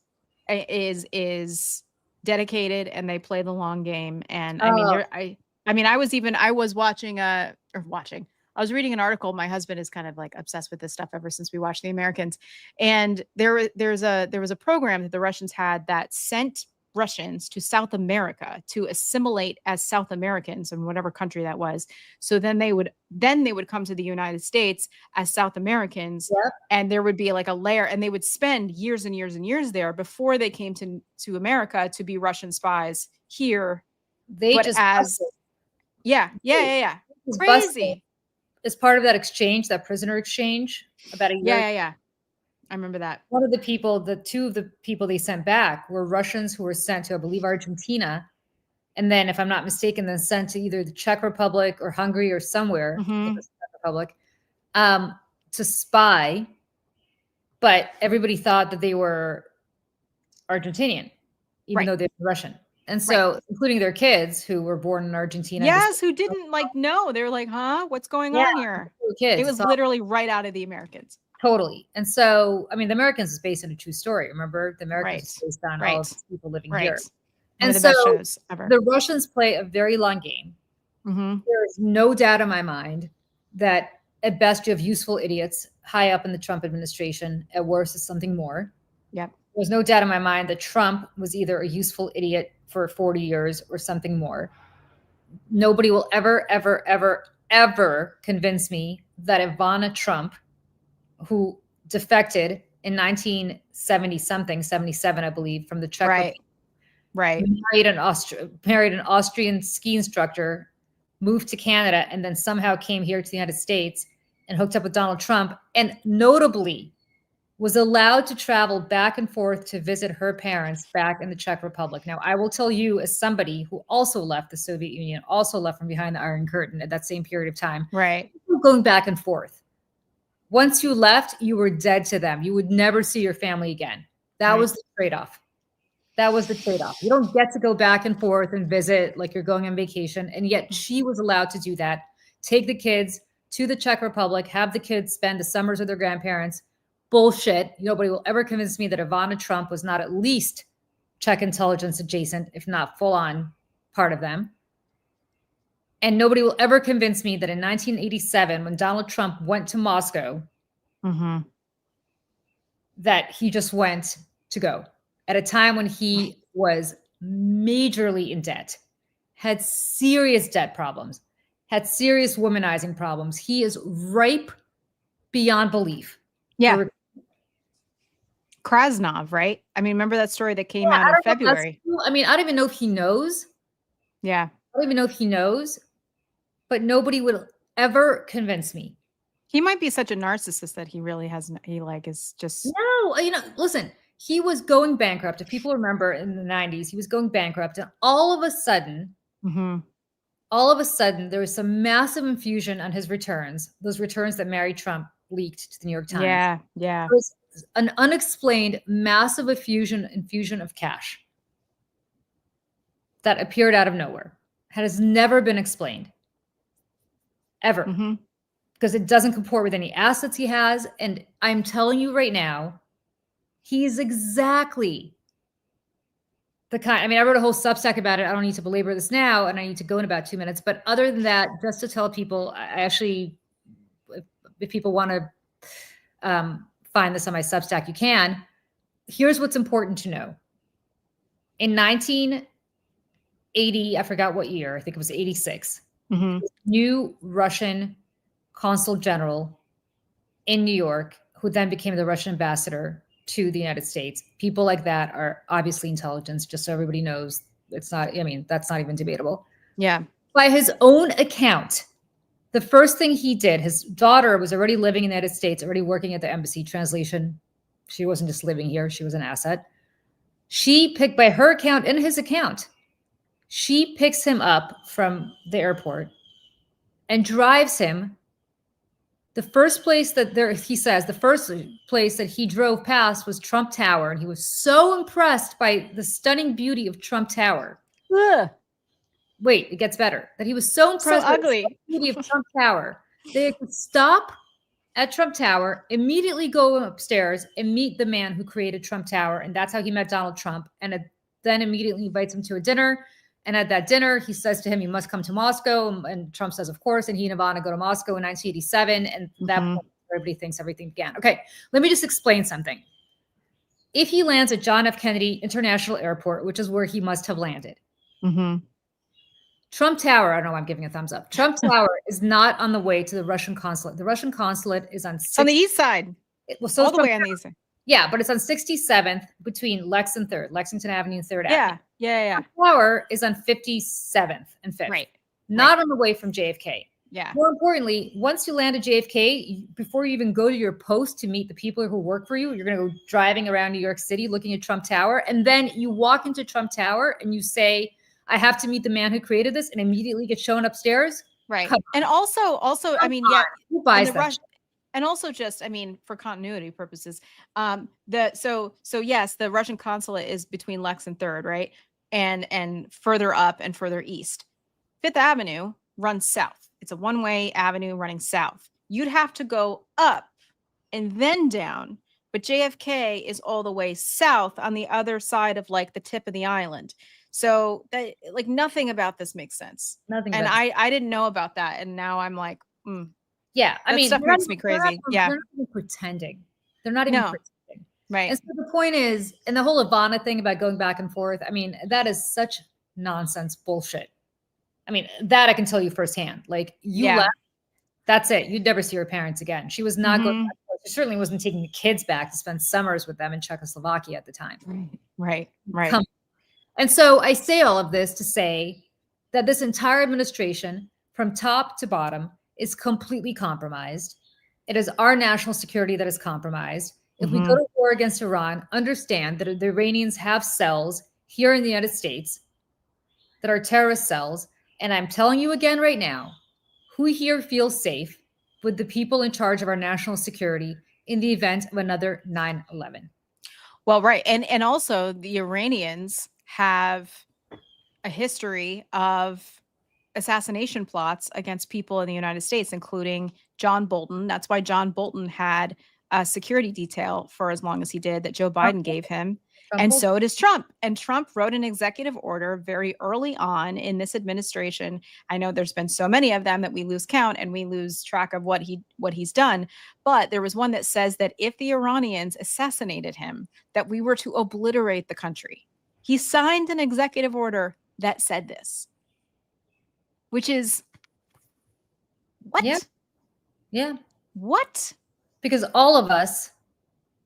is dedicated, and they play the long game. And I mean, I was reading an article. My husband is kind of like obsessed with this stuff ever since we watched The Americans. And there was a program that the Russians had that sent Russians to South America to assimilate as South Americans in whatever country that was. So then they would come to the United States as South Americans, and there would be like a layer, and they would spend years and years and years there before they came to America to be Russian spies here. Crazy. As part of that exchange, that prisoner exchange, about a year. Yeah. I remember that. Two of the people they sent back were Russians who were sent to, I believe, Argentina. And then, if I'm not mistaken, then sent to either the Czech Republic or Hungary or somewhere, I think it was the Czech Republic, to spy. But everybody thought that they were Argentinian, even though they were Russian. And so, including their kids who were born in Argentina. Yes, who didn't know. They were like, huh? What's going on here? Kids. It was literally right out of The Americans. Totally. And so, I mean, The Americans is based on a true story. Remember, The Americans is based on all of the people living here. And so the Russians play a very long game. There is no doubt in my mind that at best you have useful idiots high up in the Trump administration. At worst, it's something more. Yep. There's no doubt in my mind that Trump was either a useful idiot for 40 years or something more. Nobody will ever, ever, ever, ever convince me that Ivana Trump, who defected in 1970 something, 77, I believe, from the Czech Republic. Right. Married an Austrian ski instructor, moved to Canada, and then somehow came here to the United States and hooked up with Donald Trump, and notably was allowed to travel back and forth to visit her parents back in the Czech Republic. Now, I will tell you, as somebody who also left the Soviet Union, also left from behind the Iron Curtain at that same period of time, Right. going back and forth. Once you left, you were dead to them. You would never see your family again. That was the trade-off. That was the trade-off. You don't get to go back and forth and visit like you're going on vacation. And yet she was allowed to do that. Take the kids to the Czech Republic, have the kids spend the summers with their grandparents. Bullshit. Nobody will ever convince me that Ivana Trump was not at least Czech intelligence adjacent, if not full on part of them. And nobody will ever convince me that in 1987, when Donald Trump went to Moscow, that he just went to go at a time when he was majorly in debt, had serious debt problems, had serious womanizing problems. He is ripe beyond belief. Yeah. Krasnov, right? I mean, remember that story that came out in February? I mean, I don't even know if he knows. Yeah. I don't even know if he knows, but nobody would ever convince me. He might be such a narcissist that he really hasn't, he like is just. No, listen, he was going bankrupt. If people remember in the 90s, he was going bankrupt. And all of a sudden, there was some massive infusion on his returns, those returns that Mary Trump leaked to the New York Times. Yeah, yeah. There was an unexplained massive infusion of cash that appeared out of nowhere. Has never been explained, ever, because it doesn't comport with any assets he has. And I'm telling you right now, he's exactly the kind. I mean, I wrote a whole Substack about it. I don't need to belabor this now, and I need to go in about 2 minutes. But other than that, just to tell people, I actually, if people want to find this on my Substack, you can. Here's what's important to know. In 1980, I forgot what year, I think it was 86, new Russian consul general in New York, who then became the Russian ambassador to the United States. People like that are obviously intelligence, just so everybody knows. It's not, I mean, that's not even debatable. Yeah. By his own account, the first thing he did, his daughter was already living in the United States, already working at the embassy. Translation, she wasn't just living here, she was an asset. She picked, by her account and his account, she picks him up from the airport and drives him. The first place that he says, the first place that he drove past was Trump Tower. And he was so impressed by the stunning beauty of Trump Tower. Ugh. Wait, it gets better. That he was so impressed by the beauty of Trump Tower. They could stop at Trump Tower, immediately go upstairs and meet the man who created Trump Tower. And that's how he met Donald Trump. And then immediately invites him to a dinner. And at that dinner, he says to him, "You must come to Moscow." And Trump says, of course. And he and Ivana go to Moscow in 1987. And that point, everybody thinks everything began. Okay, let me just explain something. If he lands at John F. Kennedy International Airport, which is where he must have landed, Trump Tower, I don't know why I'm giving a thumbs up. Trump Tower is not on the way to the Russian consulate. The Russian consulate is on the east side. So all the way on the east side. Yeah, but it's on 67th between Lex and 3rd, Lexington Avenue and 3rd Avenue. Yeah. Trump Tower is on 57th and 5th. Right. Not on the way from JFK. Yeah. More importantly, once you land at JFK, before you even go to your post to meet the people who work for you, you're going to go driving around New York City looking at Trump Tower. And then you walk into Trump Tower and you say, "I have to meet the man who created this," and immediately get shown upstairs. Right. And also, I mean, who buys that? And also just, I mean, for continuity purposes, so yes, the Russian consulate is between Lex and 3rd, right? And further up and further east. 5th Avenue runs south. It's a one-way avenue running south. You'd have to go up and then down, but JFK is all the way south on the other side of like the tip of the island. So that, like, nothing about this makes sense. Nothing. And I didn't know about that. And now I'm like, yeah, I mean, stuff makes me crazy. They're not even pretending. They're not even pretending. Right. And so the point is, and the whole Ivana thing about going back and forth, I mean, that is such nonsense bullshit. I mean, that I can tell you firsthand. Like, you left, that's it. You'd never see her parents again. She was not going back. She certainly wasn't taking the kids back to spend summers with them in Czechoslovakia at the time. Right. And so I say all of this to say that this entire administration, from top to bottom, is completely compromised. It is our national security that is compromised. If we go to war against Iran, understand that the Iranians have cells here in the United States that are terrorist cells. And I'm telling you again right now, who here feels safe with the people in charge of our national security in the event of another 9/11? Well, right. And also the Iranians have a history of assassination plots against people in the United States, including John Bolton. That's why John Bolton had a security detail for as long as he did that Joe Biden gave him. And so does Trump. And Trump wrote an executive order very early on in this administration. I know there's been so many of them that we lose count and we lose track of what he's done. But there was one that says that if the Iranians assassinated him, that we were to obliterate the country. He signed an executive order that said this, which is what? Yeah. What? Because all of us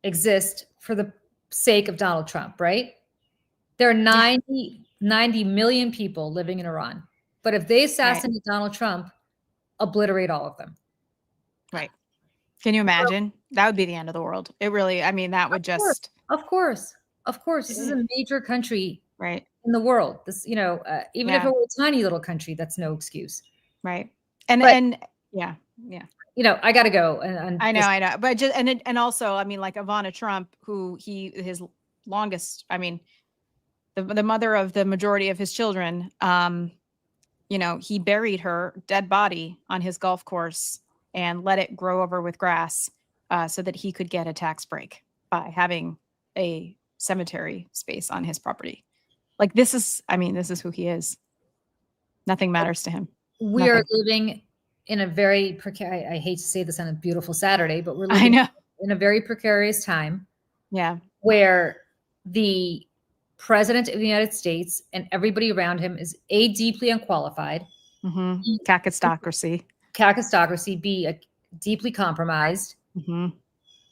exist for the sake of Donald Trump, right? There are 90 million people living in Iran. But if they assassinate Donald Trump, obliterate all of them. Right. Can you imagine? That would be the end of the world. It really, I mean, that would just. Of course. This is a major country right in the world. This, even if it were a tiny little country, that's no excuse. Right. And yeah. I got to go. I know. But just, and also, I mean, like Ivana Trump, who his longest, I mean, the mother of the majority of his children, he buried her dead body on his golf course and let it grow over with grass so that he could get a tax break by having a cemetery space on his property. Like this is who he is. Nothing matters to him. We are living in a very precarious, I hate to say this on a beautiful Saturday, but we're living in a very precarious time. Yeah. Where the president of the United States and everybody around him is A, deeply unqualified. Kakistocracy, B, deeply compromised.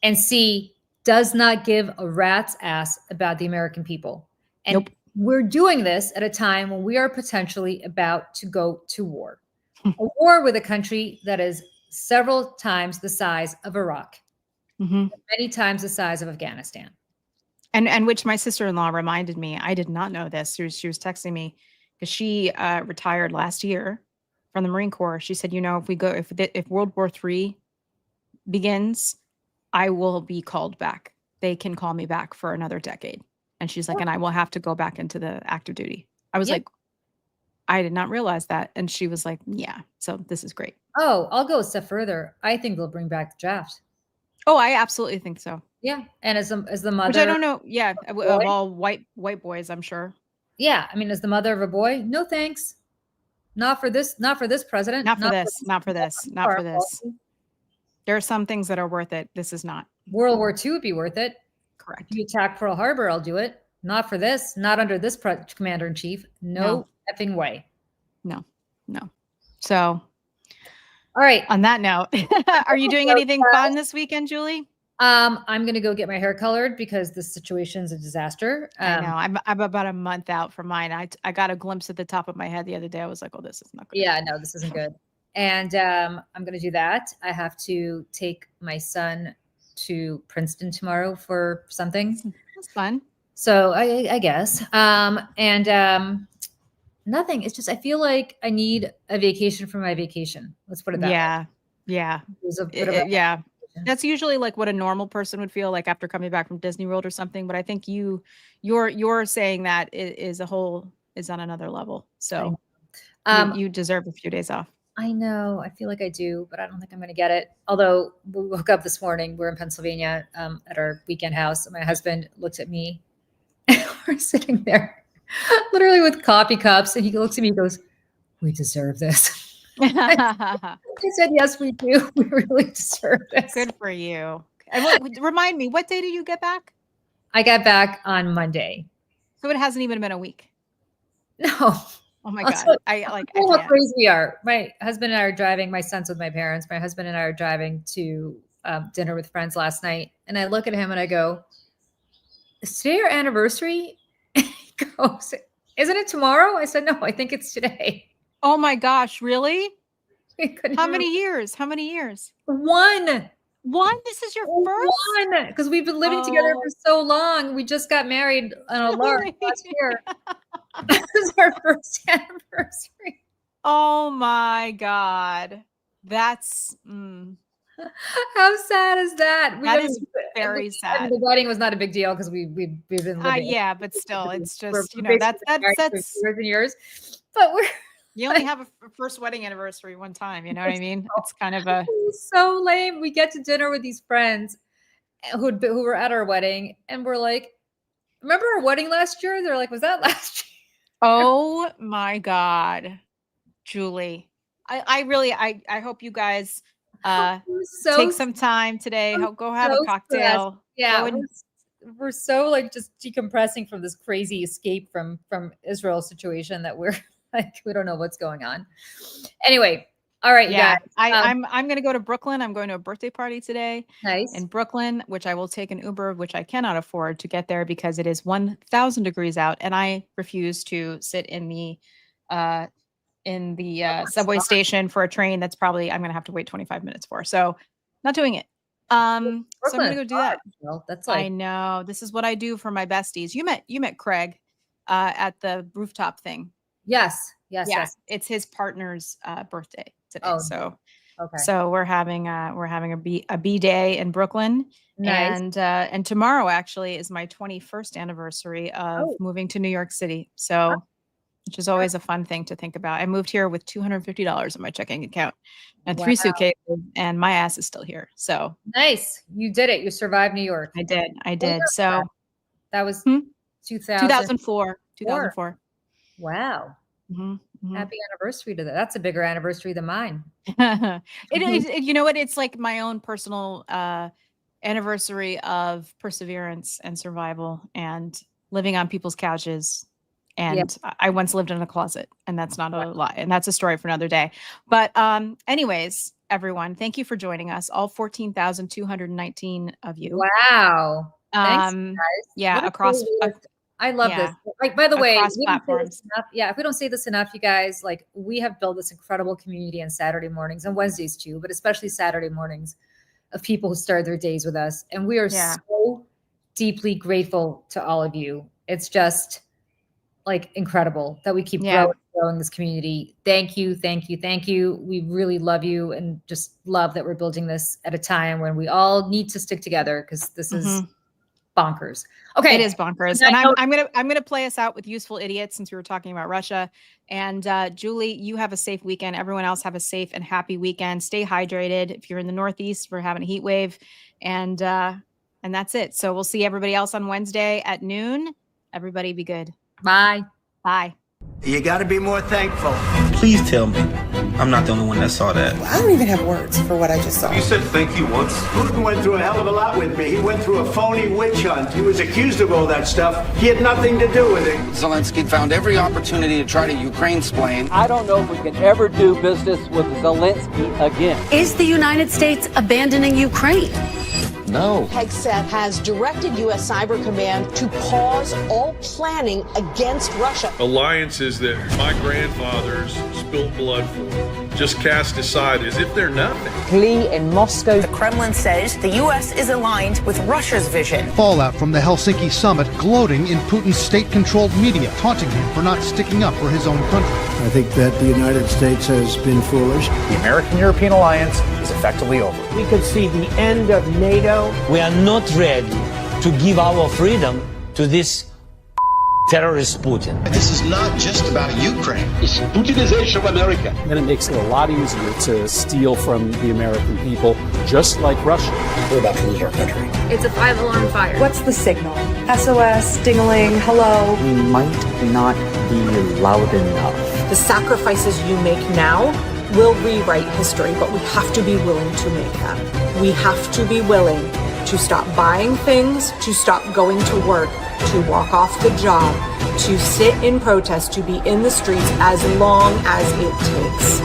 And C, does not give a rat's ass about the American people. And we're doing this at a time when we are potentially about to go to war. A war with a country that is several times the size of Iraq, many times the size of Afghanistan. And which my sister-in-law reminded me, I did not know this. She was texting me because she retired last year from the Marine Corps. She said, if World War III begins, I will be called back. They can call me back for another decade. And she's like, and I will have to go back into the active duty. I was like, I did not realize that. And she was like, yeah, so this is great. Oh, I'll go a step further. I think they'll bring back the draft. Oh, I absolutely think so. Yeah. And as the mother. Which I don't know. Yeah. Of all white boys, I'm sure. Yeah. I mean, as the mother of a boy, no thanks. Not for this president. Not for this. There are some things that are worth it. This is not. World War II would be worth it. Correct. If you attack Pearl Harbor, I'll do it. Not for this. Not under this commander in chief. No effing way. No. So. All right. On that note, are you doing anything fun this weekend, Julie? I'm going to go get my hair colored because the situation's a disaster. I know. I'm about a month out from mine. I got a glimpse at the top of my head the other day. I was like, oh, this is not good. Yeah, no, this isn't good. And I'm going to do that. I have to take my son to Princeton tomorrow for something. That's fun. So I guess. Nothing. It's just I feel like I need a vacation from my vacation. Let's put it that way. Yeah. Yeah. That's usually like what a normal person would feel like after coming back from Disney World or something. But I think you're saying that is on another level. So you deserve a few days off. I know. I feel like I do, but I don't think I'm going to get it. Although we woke up this morning, we're in Pennsylvania at our weekend house. And my husband looked at me and we're sitting there literally with coffee cups. And he looks at me and goes, we deserve this. I said, yes, we do. We really deserve this. Good for you. And remind me, what day did you get back? I got back on Monday. So it hasn't even been a week. No. Oh my God. How crazy we are. My husband and I are driving. My son's with my parents. My husband and I are driving to dinner with friends last night, and I look at him and I go, "Is today your anniversary?" And he goes, "Isn't it tomorrow?" I said, "No, I think it's today." Oh my gosh, really? How Many years? How many years? One. This is your first? One, because we've been living together for so long. We just got married on a lark last year. This is our first anniversary. Oh my God. That's How sad is that? That is very sad. The wedding was not a big deal because we've been living. Yeah, but still, it's just that's years and years. But you only have a first wedding anniversary one time. You know what I mean? It's kind of a so lame. We get to dinner with these friends who were at our wedding, and we're like, "Remember our wedding last year?" They're like, "Was that last year?" Oh my God, Julie. I hope you guys take some time today. Go have a cocktail. Yeah, we're so like just decompressing from this crazy escape from Israel situation that we're like, we don't know what's going on. Anyway, all right, yeah. I'm going to go to Brooklyn. I'm going to a birthday party today. Nice. In Brooklyn, which I will take an Uber, which I cannot afford to get there because it is 1,000 degrees out, and I refuse to sit in the subway station for a train that's probably I'm going to have to wait 25 minutes for. So, not doing it. So I'm going to go do that. Well, that's like, I know. This is what I do for my besties. You met Craig at the rooftop thing. Yes. It's his partner's birthday today. Oh, so okay. So we're having a B day in Brooklyn. Nice. And tomorrow actually is my 21st anniversary of moving to New York City. So which is always a fun thing to think about. I moved here with $250 in my checking account and 3 suitcases, and my ass is still here. So nice. You did it. You survived New York. I did. So that was 2004. Wow. Mm-hmm. Happy anniversary to that. That's a bigger anniversary than mine. It is. You know what? It's like my own personal anniversary of perseverance and survival and living on people's couches. And I once lived in a closet, and that's not a lie. And that's a story for another day. But anyways, everyone, thank you for joining us. All 14,219 of you. Wow. Thanks, guys. Yeah. Across. I love this. Like, by the way, platforms. If we don't say this enough, you guys, like, we have built this incredible community on Saturday mornings and Wednesdays too, but especially Saturday mornings, of people who start their days with us. And we are so deeply grateful to all of you. It's just like incredible that we keep growing this community. Thank you. We really love you, and just love that we're building this at a time when we all need to stick together, because this is bonkers. Okay. It is bonkers. And I'm gonna play us out with Useful Idiots, since we were talking about Russia. And Julie, you have a safe weekend. Everyone else have a safe and happy weekend. Stay hydrated. If you're in the Northeast, we're having a heat wave. And that's it. So we'll see everybody else on Wednesday at noon. Everybody be good. Bye. You got to be more thankful. Please tell me I'm not the only one that saw that. I don't even have words for what I just saw. You said thank you once. Putin went through a hell of a lot with me. He went through a phony witch hunt. He was accused of all that stuff. He had nothing to do with it. Zelensky found every opportunity to try to Ukraine-splain. I don't know if we can ever do business with Zelensky again. Is the United States abandoning Ukraine? No. Hegseth has directed U.S. Cyber Command to pause all planning against Russia. Alliances that my grandfathers spilled blood for, just cast aside as if they're nothing. Glee in Moscow. The Kremlin says the U.S. is aligned with Russia's vision. Fallout from the Helsinki summit, gloating in Putin's state-controlled media, taunting him for not sticking up for his own country. I think that the United States has been foolish. The American-European alliance is effectively over. We could see the end of NATO. We are not ready to give our freedom to this terrorist Putin. This is not just about Ukraine. It's Putinization of America. Then it makes it a lot easier to steal from the American people, just like Russia. We're about to lose our country. It's a 5-alarm fire. What's the signal? SOS, ding-a-ling, hello. We might not be loud enough. The sacrifices you make now will rewrite history, but we have to be willing to make them. We have to be willing to stop buying things, to stop going to work, to walk off the job, to sit in protest, to be in the streets as long as it takes.